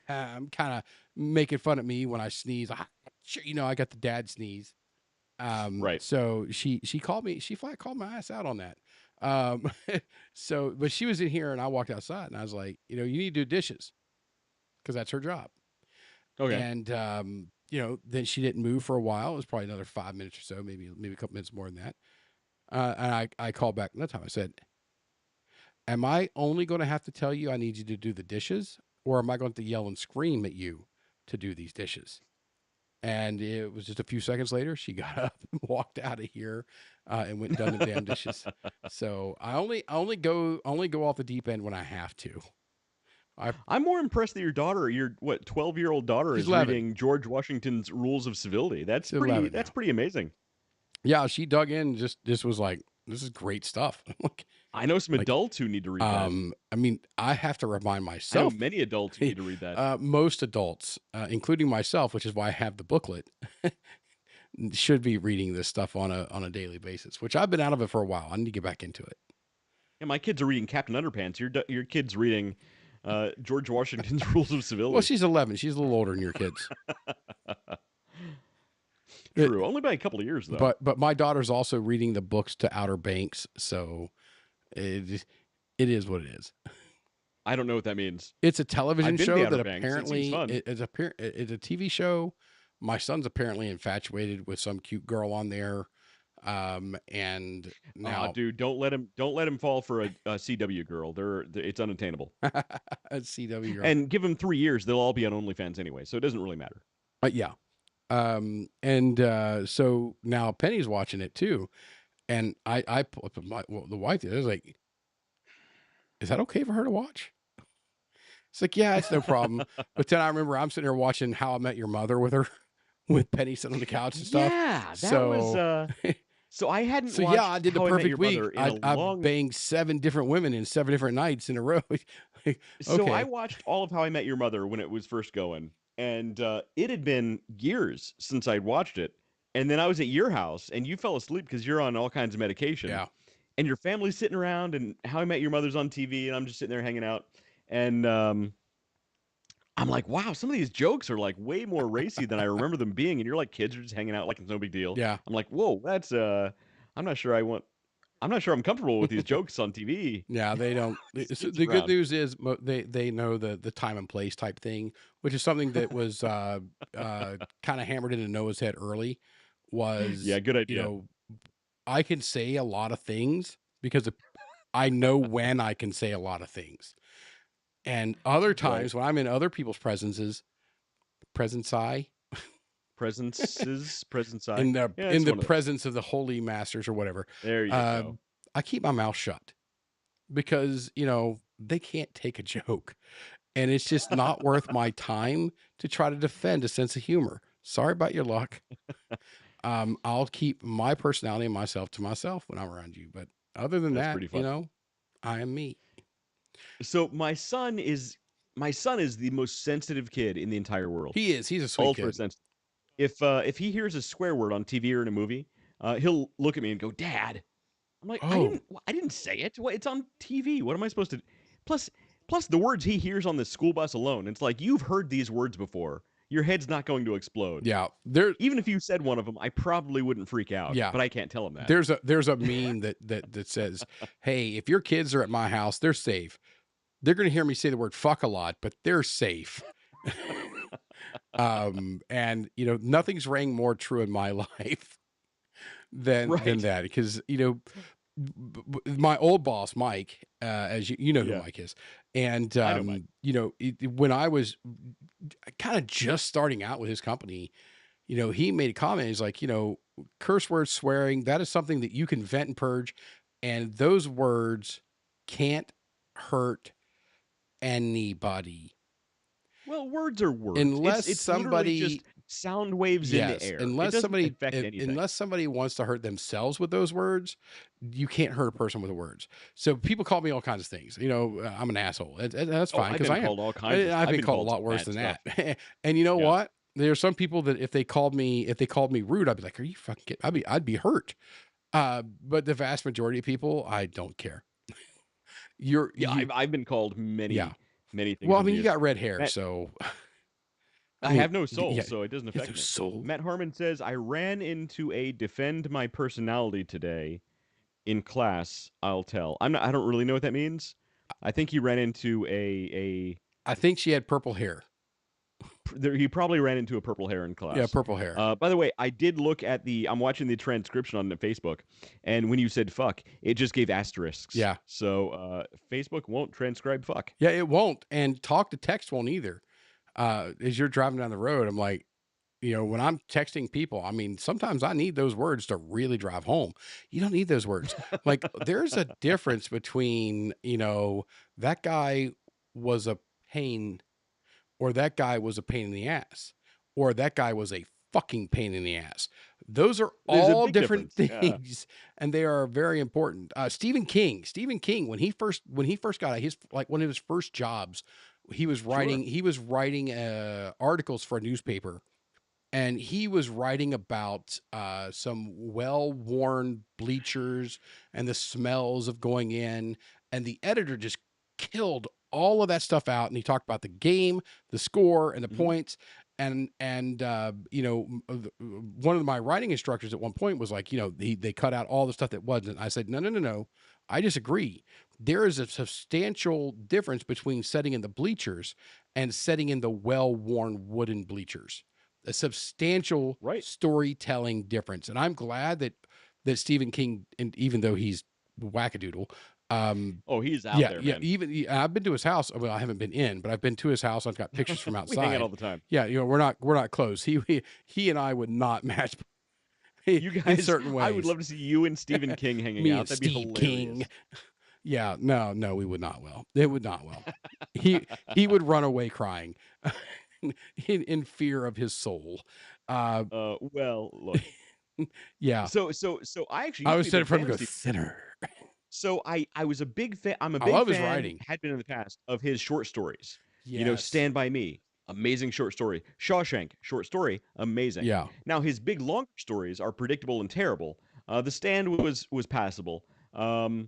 I'm kind of making fun of me when I sneeze. Sure, you know, I got the dad sneeze. Right. So she called me. She flat called my ass out on that. Um, so but she was in here and I walked outside and I was like, you know, you need to do dishes because that's her job. Okay. And you know, then she didn't move for a while. It was probably another 5 minutes or so, maybe a couple minutes more than that. And I called back that time. I said, "Am I only going to have to tell you I need you to do the dishes, or am I going to yell and scream at you to do these dishes?" And it was just a few seconds later, she got up and walked out of here, and went and done the damn dishes. So I only go off the deep end when I have to. I I'm more impressed that your what 12-year-old daughter She's is 11. reading George Washington's Rules of Civility. She's 11 That's now. pretty amazing. Yeah, she dug in. Just was like, this is great stuff. I know some like, adults who need to read that. I mean, I have to remind I know myself. many adults who need to read that. Most adults, including myself, which is why I have the booklet, should be reading this stuff on a daily basis. Which I've been out of it for a while. I need to get back into it. Yeah, my kids are reading Captain Underpants. Your kids reading George Washington's Rules of Civility. Well, she's 11. She's a little older than your kids. True, only by a couple of years though. But my daughter's also reading the books to Outer Banks, so it is what it is. I don't know what that means. It's a television I've been to show the Outer that Banks. It seems apparently fun. it's a TV show. My son's apparently infatuated with some cute girl on there, and now Dude, don't let him fall for a CW girl. It's unattainable. a CW girl. And give them 3 years, they'll all be on OnlyFans anyway, so it doesn't really matter. Yeah. So now Penny's watching it too, and I pull up the wife. I was like, "Is that okay for her to watch?" It's like, "Yeah, it's no problem." But then I remember I'm sitting here watching How I Met Your Mother with her, with Penny sitting on the couch and stuff. Yeah, that So was So I hadn't So yeah, I watched did the How I Met perfect Your week. Mother in a I long. banged 7 different women in 7 different nights in a row. So I Okay. watched all of How I Met Your Mother when it was first going, and it had been years since I'd watched it. And then I was at your house, and you fell asleep because you're on all kinds of medication, Yeah. and your family's sitting around, and How I Met Your Mother's on TV, and I'm just sitting there hanging out, and I'm like, wow, some of these jokes are like way more racy than I remember them being, and you're like kids are just hanging out like it's no big deal. Yeah. I'm like, whoa, that's I'm not sure I want. I'm not sure I'm comfortable with these jokes on TV. Yeah, they don't. These So kids the good around. news is they know the time and place type thing, which is something that was kind of hammered into Noah's head early. Yeah, Was, good you idea. know, I can say a lot of things because I know when I can say a lot of things, and other Right. times when I'm in other people's presence Presence I. in the Yeah, in it's the one of those. presence of the holy masters or whatever, There you uh, go. I keep my mouth shut because they can't take a joke. And it's just not worth my time to try to defend a sense of humor. Sorry about your luck. I'll keep my personality and myself to myself when I'm around you. But other than That's that, pretty funny. I am me. So my son is the most sensitive kid in the entire world. He is. He's a sweet Ultra kid. sensitive. If he hears a swear word on TV or in a movie, he'll look at me and go, "Dad." I'm like, Oh, I didn't say it. It's on TV. What am I supposed to? Plus, plus the words he hears on the school bus alone. It's like you've heard these words before. Your head's not going to explode. yeah. There, Even if you said one of them, I probably wouldn't freak out. yeah. But I can't tell him that. There's a meme that says, "Hey, if your kids are at my house, they're safe. They're going to hear me say the word fuck a lot, but they're safe." And nothing's rang more true in my life than Right. that, because my old boss Mike, as you know who Yeah. Mike is, and I know, Mike. when I was kind of just starting out with his company, he made a comment. He's like, curse words, swearing, that is something that you can vent and purge, and those words can't hurt anybody Well, words are words. unless It's literally somebody just sound waves in the Yes, air. It doesn't affect anything. unless somebody wants to hurt themselves with those words, you can't hurt a person with the words. So people call me all kinds of things. I'm an asshole. That's Oh, fine I've because been I am. called all kinds of. I've I've been been called a called lot some worse bad than stuff. that. And you know Yeah. what? There are some people that if they called me rude, I'd be like, "Are you fucking kidding?" I'd be hurt. But the vast majority of people, I don't care. You're Yeah, you I've been called Yeah. many things Well, I over the mean, you years. got red hair, Matt, so I I mean, have no soul, yeah, so it doesn't you have affect no me. soul. Matt Harmon says I ran into a defend my personality today in class. I'll tell. I don't really know what that means. I think he ran into I think she had purple hair. he probably ran into a purple hair in Yeah, class. purple hair. By the way, I did look at I'm watching the transcription on Facebook, and when you said fuck, it just gave asterisks. Yeah. So Facebook won't transcribe fuck. Yeah, it won't. And talk to text won't either. As you're driving down the road, I'm like, when I'm texting people, I mean, sometimes I need those words to really drive home. You don't need those words. Like, there's a difference between, that guy was a pain, or that guy was a pain in the ass, or that guy was a fucking pain in the ass. Those are There's a all big different difference. Yeah. things, and they are very important. Stephen King, when he first got his, like, one of his first jobs, he was Sure. writing articles for a newspaper, and he was writing about some well-worn bleachers and the smells of going in, and the editor just killed all of that stuff out, and he talked about the game, the score, and the Mhm. points. And one of my writing instructors at one point was like, they cut out all the stuff that wasn't. I said, no, I disagree. There is a substantial difference between setting in the bleachers and setting in the well-worn wooden bleachers. A substantial Right. storytelling difference. And I'm glad that Stephen King, and even though he's wackadoodle, Oh, he's out there, man. even I've been to his house. Well, I haven't been in, but I've been to his house. I've got pictures from We hang out outside. all the time. Yeah, we're not close. He and I would not match You in guys, certain ways. I would love to see you and Stephen King hanging Me out. and That'd be Steve hilarious. King. Yeah, no, we would not. Well, it would not. Well, he would run away crying in fear of his soul. Well, look, Yeah. So I actually I used to was be a sitting in big front fan of of him and go, Stephen King. Sinner. So I was a big fan. I'm a I big love his fan. writing. Had been in the past of his short stories. Yes. Stand by Me, amazing short story. Shawshank, short story, amazing. Yeah. Now his big longer stories are predictable and terrible. The Stand was passable, but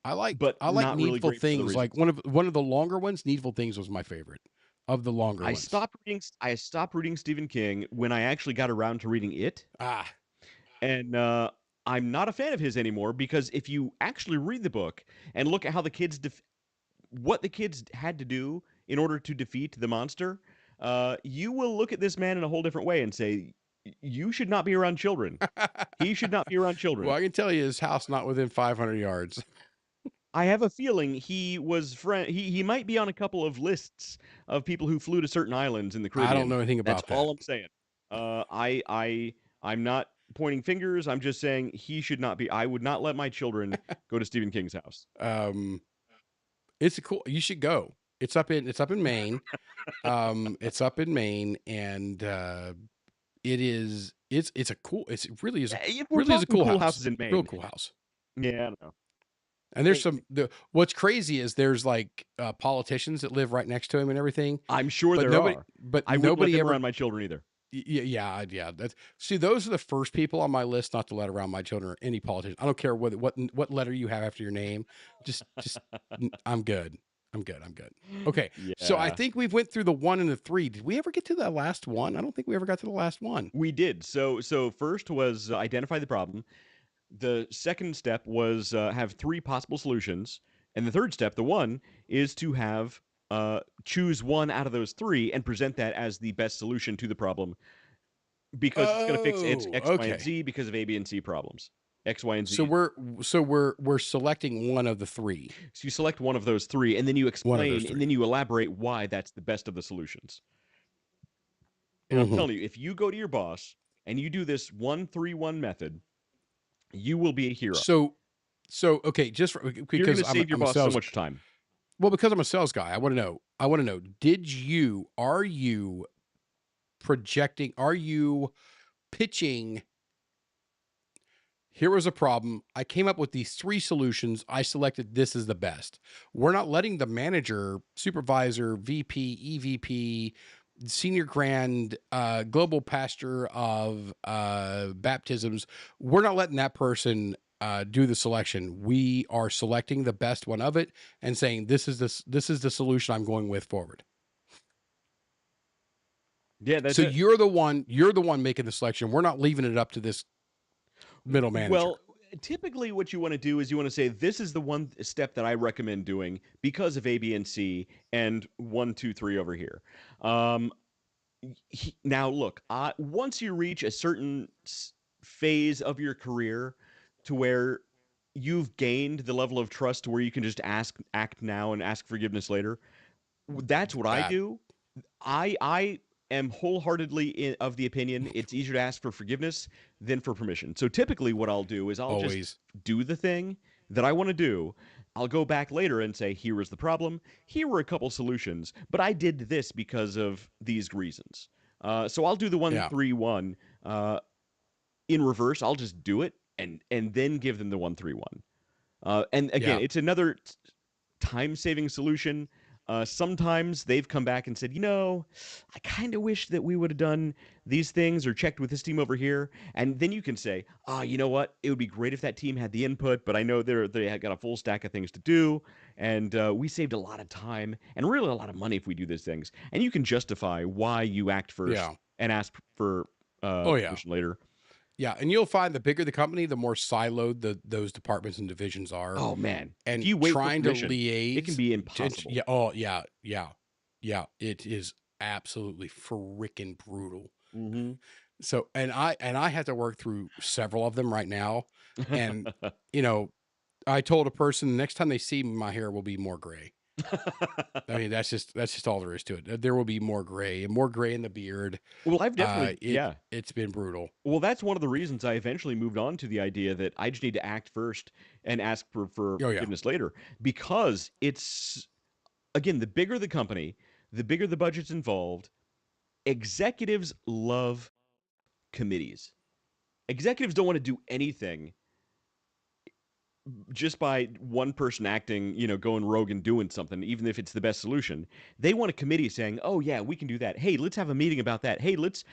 I like not really Needful great for other Things. Like reasons. one of the longer ones, Needful Things was my favorite of the longer ones. I stopped reading Stephen King when I actually got around to reading it, Ah. and I'm not a fan of his anymore because if you actually read the book and look at how what the kids had to do in order to defeat the monster, you will look at this man in a whole different way and say, you should not be around children. He should not be around Well, children. I can tell you his house not within 500 yards. I have a feeling he was he might be on a couple of lists of people who flew to certain islands in the I don't Caribbean. know anything That's about that. all I'm saying. I'm not pointing fingers. I'm just saying he should not be. I would not let my children go to Stephen King's house. Um, it's a cool. You should go. It's up in Maine. It's up in Maine, and it's a cool. It If we're really is a talking cool cool house. houses in Real Maine, cool house. yeah, I don't know. And there's Hey, some what's crazy is there's like politicians that live right next to him and everything, I'm sure there are. but I wouldn't let nobody them ever. around my children either. Yeah. That's see, those are the first people on my list not to let around my children or any politician. I don't care what letter you have after your name. Just I'm good. I'm good. Okay, so I Yeah, think we've went through the 1 and the 3. Did we ever get to the last one? I don't think we ever got to the last one. we did. So first was identify the problem. The second step was have three possible solutions, and the third step, the one, is to have choose one out of those three and present that as the best solution to the problem because it's going to fix its Oh, X, Y, and okay. Z because of A, B, and C problems. X, Y, and So Z. we're selecting one of the 3. So you select one of those three, and then you One of those explain, and 3. then you elaborate why that's the best of the solutions. And I'm Mhm. telling you, if you go to your boss and you do this 1-3-1 method, you will be a hero. So okay, You're going because to save your I'm a boss so sales much time. well, because I'm a sales guy, I want to know. Are you projecting, are you pitching, here was a problem. I came up with these 3 solutions. I selected this as the best. We're not letting the manager, supervisor, VP, EVP, senior grand, global pastor of baptisms. We're not letting that person do the selection. We are selecting the best one of it and saying this is the solution I'm going with forward. Yeah, that's So it. you're the one making the selection. We're not leaving it up to this middle manager. Well, typically what you want to do is you want to say this is the one step that I recommend doing because of A, B, and C, and 1, 2, 3 over here. Um, Now, look, once you reach a certain phase of your career to where you've gained the level of trust where you can just act now and ask forgiveness later, that's what I Bad. do. I am wholeheartedly of the opinion it's easier to ask for forgiveness than for permission. So typically, what I'll do is I'll just Always. do the thing that I want to do. I'll go back later and say, here was the problem. Here were a couple solutions, but I did this because of these reasons. So I'll do the one Yeah. three one in reverse. I'll just do it and then give them the 1-3-1. And again, Yeah. it's another time saving solution. Sometimes they've come back and said, I kind of wish that we would have done these things or checked with this team over here. And then you can say, you know what? It would be great if that team had the input, but I know they had got a full stack of things to do. And we saved a lot of time and really a lot of money if we do these things. And you can justify why you act first Yeah. and ask for Oh yeah. permission later. Yeah. And you'll find the bigger the company, the more siloed those departments and divisions are. Oh, man. If And you wait for trying to permission, it can liaise. be impossible. Yeah. Oh yeah. Yeah. Yeah. It is absolutely freaking brutal. Mm-hmm. So and I have to work through several of them right now. And you know, I told a person the next time they see me, my hair will be more gray. I mean, that's just all there is to it. There will be more gray and more gray in the beard. Well, I've definitely, yeah. It's been brutal. Well, that's one of the reasons I eventually moved on to the idea that I just need to act first and ask for Oh yeah. forgiveness later because it's, again, the bigger the company, the bigger the budget's involved. Executives love committees. executives don't want to do anything just by one person acting, going rogue and doing something, even if it's the best solution. They want a committee saying, "Oh yeah, we can do that. Hey, let's have a meeting about that. Hey, let's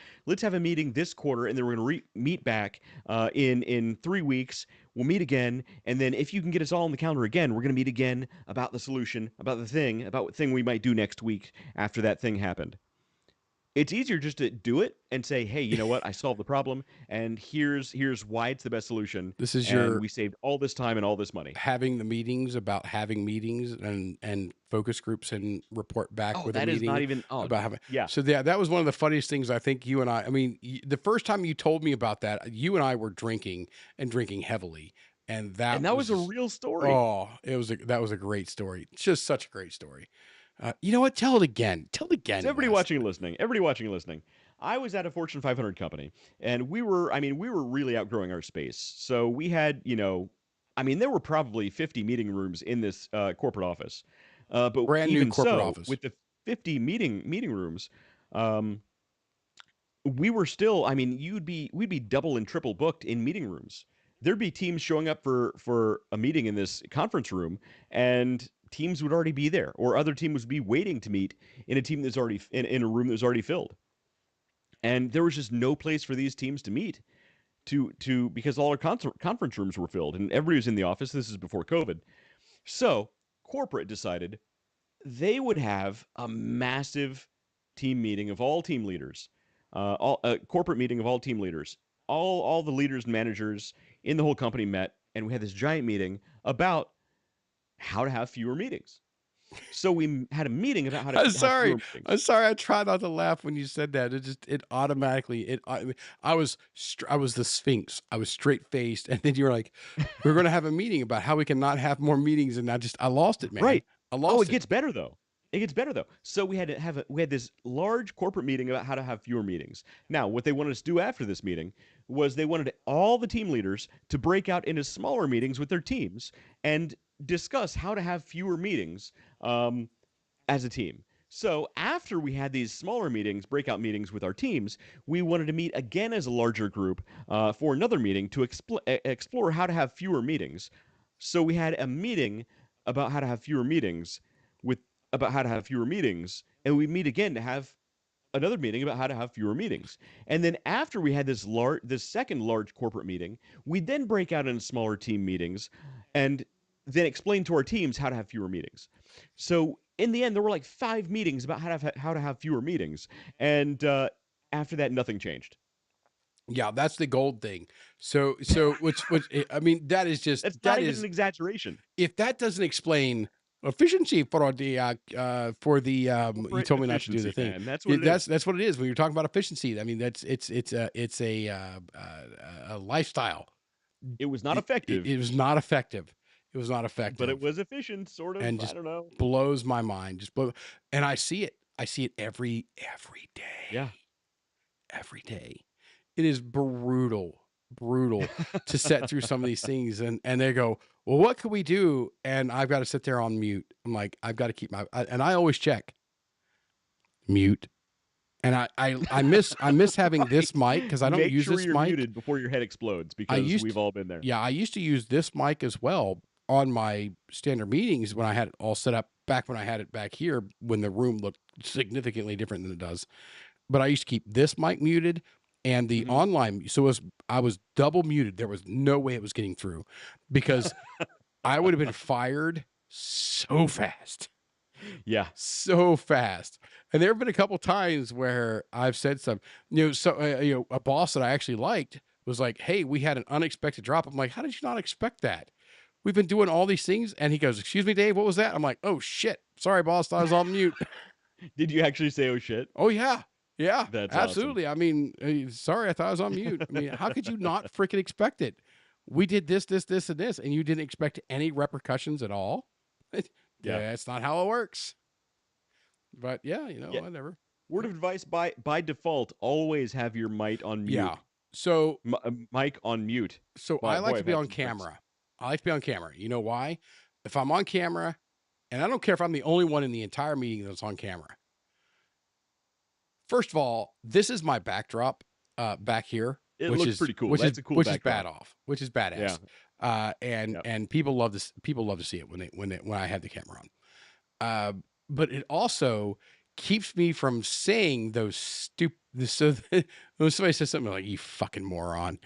have a meeting this quarter, and then we're going to meet back in 3 weeks. We'll meet again, and then if you can get us all on the calendar again, we're going to meet again about the solution, about what thing we might do next week after that thing happened." It's easier just to do it and say, "Hey, you know what? I solved the problem, and here's why it's the best solution, This is and your we saved all this time and all this money." having the meetings about having meetings and focus groups and report back Oh, with a that is not meeting even. Oh, about having. yeah. So yeah, that was one of the funniest things I think you and I mean, the first time you told me about that, you and I were drinking and drinking heavily. And And that that was was a just, real story. oh, that was a great story. It's just such a great story. You know what? Tell it again. Tell it again, So everybody Wes. watching and listening, I was at a Fortune 500 company, and we were really outgrowing our space. So we had, there were probably 50 meeting rooms in this corporate office. But Brand new even corporate so, office. with the 50 meeting rooms, um, we were still, we'd be double and triple booked in meeting rooms. There'd be teams showing up for a meeting in this conference room, and teams would already be there, or other teams would be waiting to meet in a team that's already in a room that's already filled. And there was just no place for these teams to meet to because all our conference rooms were filled, and everybody was in the office. This is before COVID. So corporate decided they would have a massive team meeting of all team leaders, all a corporate meeting of all team leaders. All the leaders and managers in the whole company met, and we had this giant meeting about how to have fewer meetings. So we had a meeting about how to I'm have sorry. fewer meetings. I'm sorry. I tried not to laugh when you said that. It automatically, I was, I was the Sphinx. I was straight faced. And then you were like, we're going to have a meeting about how we can not have more meetings. And I lost it, man. Right. I Oh, it lost it. gets better though. It gets better though. So we had this large corporate meeting about how to have fewer meetings. Now, what they wanted us to do after this meeting was they wanted all the team leaders to break out into smaller meetings with their teams and discuss how to have fewer meetings as a team. So after we had these smaller meetings, breakout meetings with our teams, we wanted to meet again as a larger group for another meeting to explore how to have fewer meetings. So we had a meeting about how to have fewer meetings with about how to have fewer meetings, and we meet again to have another meeting about how to have fewer meetings. And then after we had this second large corporate meeting, we then break out into smaller team meetings and then explain to our teams how to have fewer meetings. So in the end, there were like 5 meetings about how to have fewer meetings, and after that, nothing changed. Yeah, that's the gold thing. So which I mean, that is just That's not that even an is exaggeration. if that doesn't explain efficiency for the you Corporate told me not to do the efficiency, thing. man. That's what it is. That's what it is when you're talking about efficiency. I mean, it's a lifestyle. It was not effective, It was not effective. It was not but it effective, was efficient, sort of. and I just don't know. blows my mind. Just blow, and I see it. I see it every Yeah. day. Every day. It is brutal to set through some of these things, and they go, well, what could we do? And I've got to sit there on mute. I'm like, I've got to keep and I always check mute. And I miss having this mic because I don't Make use sure this you're mic. muted before your head explodes I because used we've all been there. Yeah, I used to use this mic as well on my standard meetings when I had it all set up back when I had it back here when the room looked significantly different than it does. But I used to keep this mic muted and the Mhm. online. So I was double muted. There was no way it was getting through because I would have been fired so fast, Yeah. so fast. And there have been a couple times where I've said a boss that I actually liked was like, "Hey, we had an unexpected drop." I'm like, "How did you not expect that? We've been doing all these things." And he goes, "Excuse me, Dave, what was that?" I'm like, "Oh shit, sorry, boss, I was on mute." Did you actually say, "Oh shit"? Oh yeah. Yeah, That's awesome. absolutely. I mean, sorry, I thought I was on mute. I mean, how could you not freaking expect it? We did this, and this, and you didn't expect any repercussions at all. Yeah. That's not how it works. But yeah, Yeah. whatever. Word of advice by default: always have your mic on Yeah. mute. So Mic on mute. I But like boy, to I've be had on some friends. camera. I like to be on camera. You know why? If I'm on camera, and I don't care if I'm the only one in the entire meeting that's on camera. First of all, this is my backdrop back here. It looks pretty cool. That's a cool which is backdrop. which is badass. Yeah. And people love this. People love to see it when I have the camera on. But it also keeps me from saying those stupid. So when somebody says something like "you fucking moron,"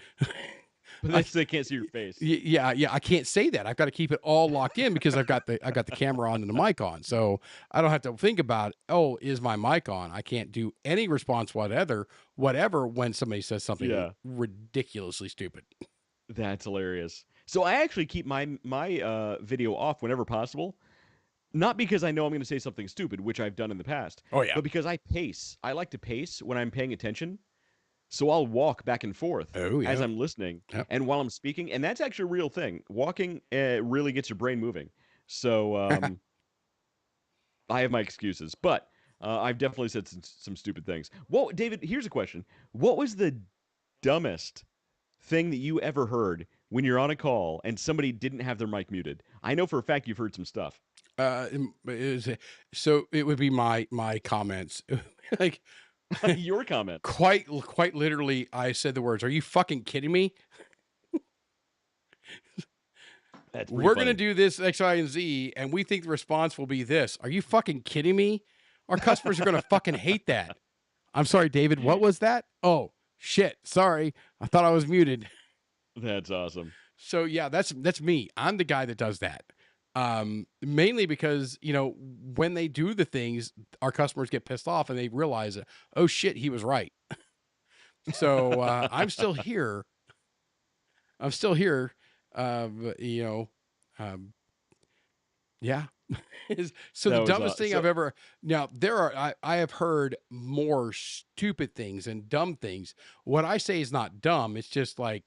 But they can't see your face. yeah, I can't say that. I've got to keep it all locked in because I've got the camera on and the mic on, so I don't have to think about, oh, is my mic on? I can't do any response whatever when somebody says something ridiculously stupid. That's hilarious. So I actually keep my video off whenever possible. Not because I know I'm going to say something stupid, which I've done in the past. Oh yeah, but because I pace. I like to pace when I'm paying attention. So I'll walk back and forth as I'm listening and while I'm speaking, and that's actually a real thing. Walking really gets your brain moving. So I have my excuses, but I've definitely said some stupid things. Well, David, here's a question: what was the dumbest thing that you ever heard when you're on a call and somebody didn't have their mic muted? I know for a fact you've heard some stuff. So it would be my comments, like your comment. Quite literally, I said the words, "Are you fucking kidding me?" We're going to do this X, Y, and Z, and we think the response will be this. Are you fucking kidding me? Our customers are going to fucking hate that. I'm sorry, David. What was that? Oh, shit. Sorry. I thought I was muted. That's awesome. So yeah, that's me. I'm the guy that does that. Mainly because, when they do the things, our customers get pissed off and they realize that, oh shit, he was right. So, I'm still here. Yeah. So the dumbest thing I've ever, now I have heard more stupid things and dumb things. What I say is not dumb. It's just like,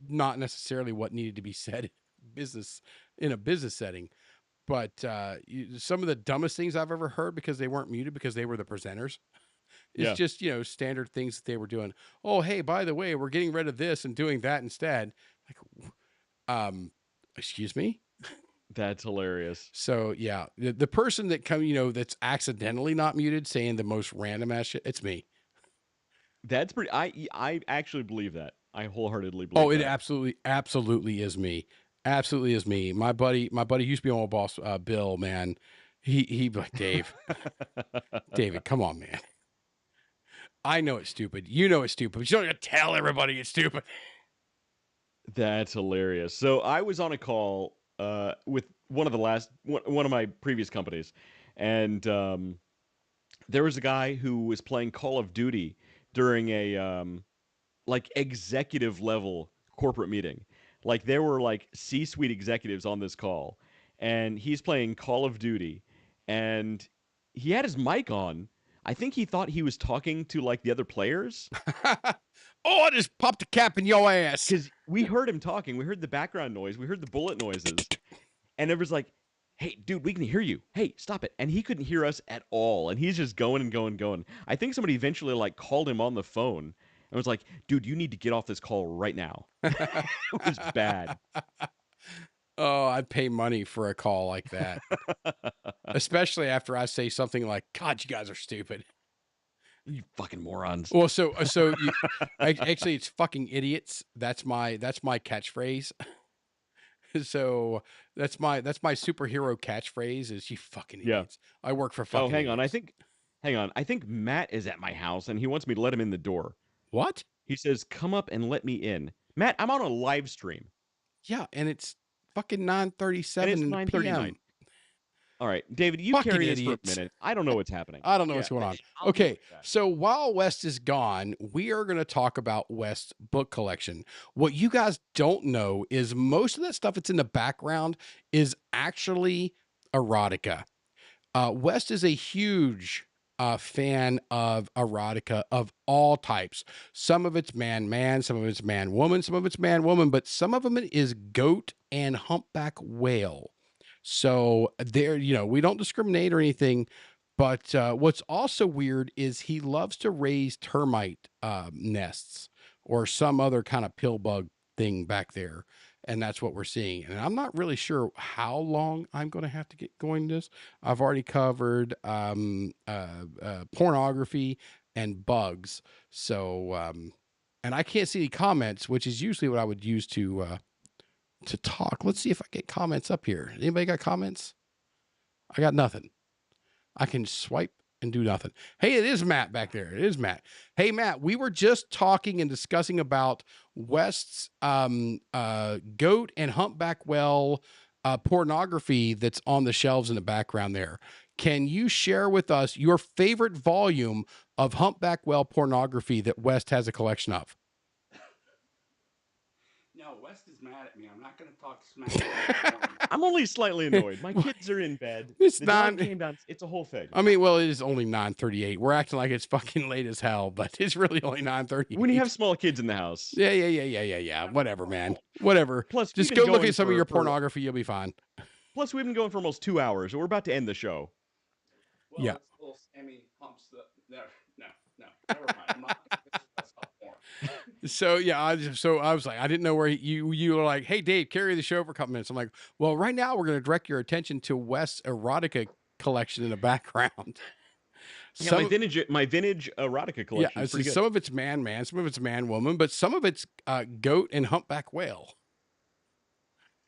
not necessarily what needed to be said in a business setting. But some of the dumbest things I've ever heard, because they weren't muted because they were the presenters, it's just, standard things that they were doing. Oh, hey, by the way, we're getting rid of this and doing that instead. Like, excuse me? That's hilarious. So yeah, the person that that's accidentally not muted saying the most random ass shit, it's me. That's pretty. I actually believe that. I wholeheartedly believe. Oh, it absolutely is me. Absolutely is me. My buddy used to be my old boss, Bill. Man, he like, Dave, David, come on, man. I know it's stupid. You know it's stupid. But you don't have to tell everybody it's stupid. That's hilarious. So I was on a call with one of my previous companies, and there was a guy who was playing Call of Duty during a like executive level corporate meeting. Like there were like C-suite executives on this call, and he's playing Call of Duty, and he had his mic on. I think he thought he was talking to like the other players. Oh, I just popped a cap in your ass. Because we heard him talking. We heard the background noise. We heard the bullet noises. And it was like, hey, dude, we can hear you. Hey, stop it. And he couldn't hear us at all. And he's just going and going and going. I think somebody eventually like called him on the phone and was like, dude, you need to get off this call right now. It was bad. Oh, I'd pay money for a call like that. Especially after I say something like, God, you guys are stupid. You fucking morons. Well, actually, it's fucking idiots. That's my catchphrase. So that's my superhero catchphrase is you fucking idiots. I work for fucking. Oh, hang idiots. on. I think Matt is at my house and he wants me to let him in the door. What? He says, "Come up and let me in." Matt, I'm on a live stream. Yeah, and it's fucking 9:37 and it's 9:39. All right, David, you fucking carry idiots. this for a minute. I don't know what's happening. I don't know what's going on. Okay, so while West is gone, we are going to talk about West's book collection. What you guys don't know is most of that stuff that's in the background is actually erotica. West is a huge fan of erotica of all types. Some of it's man, some of it's man-woman, some of it's man-woman, but some of them is goat and humpback whale. So there, we don't discriminate or anything, but what's also weird is he loves to raise termite nests or some other kind of pill bug thing back there. And that's what we're seeing. And I'm not really sure how long I'm going to have to get going this. I've already covered pornography and bugs. So and I can't see any comments, which is usually what I would use to talk. Let's see if I get comments up here. Anybody got comments? I got nothing. I can swipe and do nothing. Hey, it is Matt back there. It is Matt. Hey, Matt, we were just talking and discussing about West's goat and humpback whale pornography that's on the shelves in the background there. Can you share with us your favorite volume of humpback whale pornography that West has a collection of? No, West is mad at me. I'm not going to talk smack. I'm only slightly annoyed. My kids are in bed. It's the not. dog came down. It's a whole thing. I mean, well, it is only 9:38. We're acting like it's fucking late as hell, but it's really only 9:38. When you have small kids in the house. Yeah. Whatever, man. Whatever. Plus, just go look at some of your pornography. You'll be fine. Plus, we've been going for almost 2 hours. So we're about to end the show. Well, yeah. It's little Sammy humps the. No. Never mind. I'm not going to myself more. So yeah, I was like, I didn't know where you were like, hey Dave, carry the show for a couple minutes. I'm like, well, right now we're going to direct your attention to West's erotica collection in the background. Yeah, my vintage erotica collection. Yeah, is pretty good. Some of it's man, some of it's man-woman, but some of it's goat and humpback whale.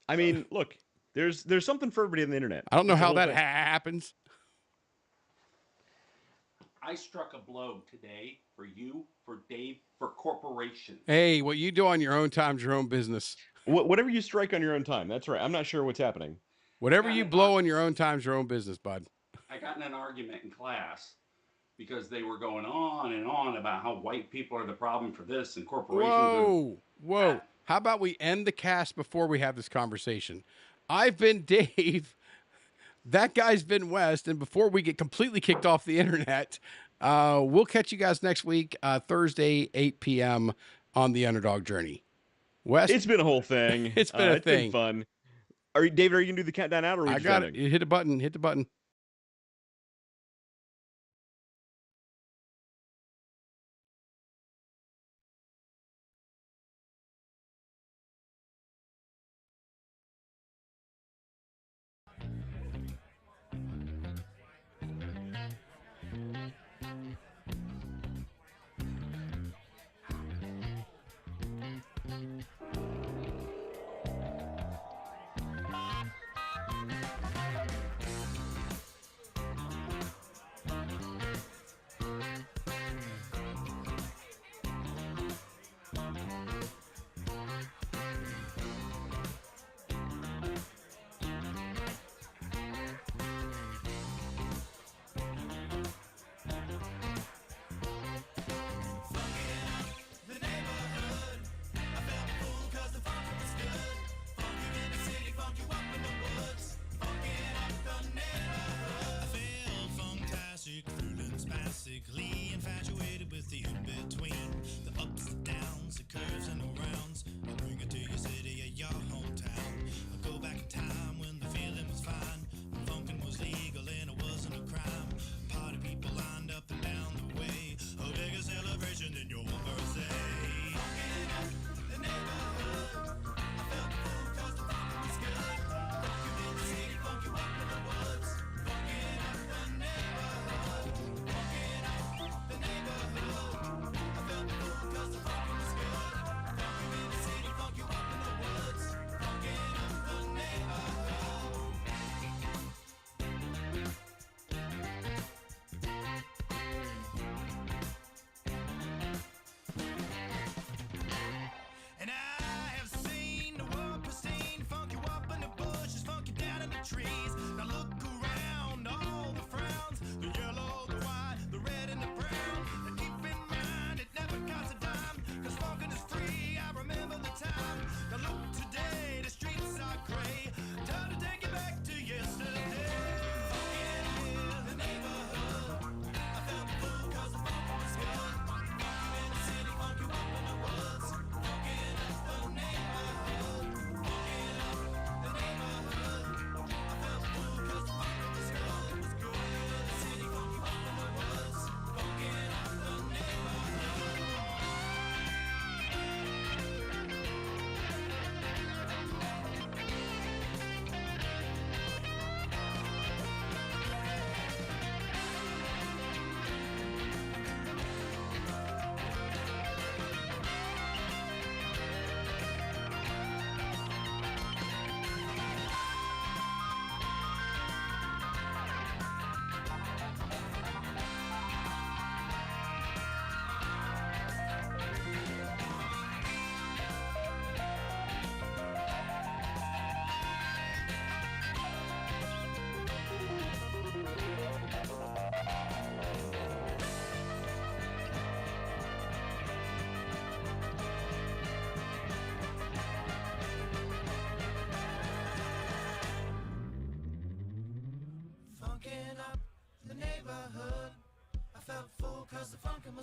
I mean, look, there's something for everybody on the internet. I don't know how that happens. I struck a blow today for you, for Dave, for corporations. Hey, what you do on your own time's your own business. Whatever you strike on your own time. That's right. I'm not sure what's happening. Whatever you blow on your own time's your own business, bud. I got in an argument in class because they were going on and on about how white people are the problem for this and corporations. Whoa. How about we end the cast before we have this conversation? I've been Dave. That guy's been West. And before we get completely kicked off the internet, we'll catch you guys next week, Thursday, 8 p.m. on the Underdog Journey. West? It's been a whole thing. It's been a thing. It's been fun. David, are you going to do the countdown out? Or I got it. Hit a button. Hit the button.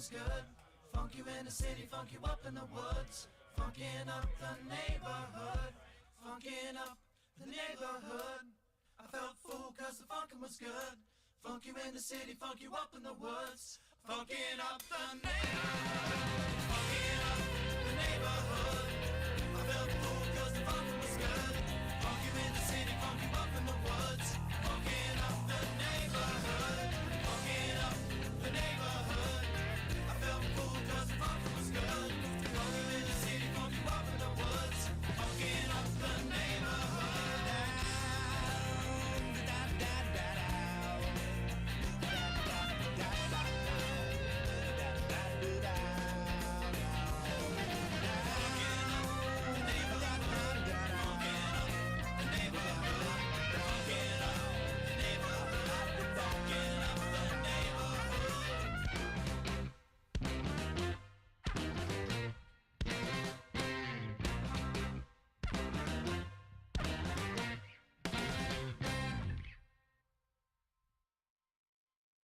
was good. Funk you in the city, funk you up in the woods. Funkin' up the neighborhood. Funkin' up the neighborhood. I felt full cause the funkin' was good. Funk you in the city, funk you up in the woods. Funkin' up the neighborhood.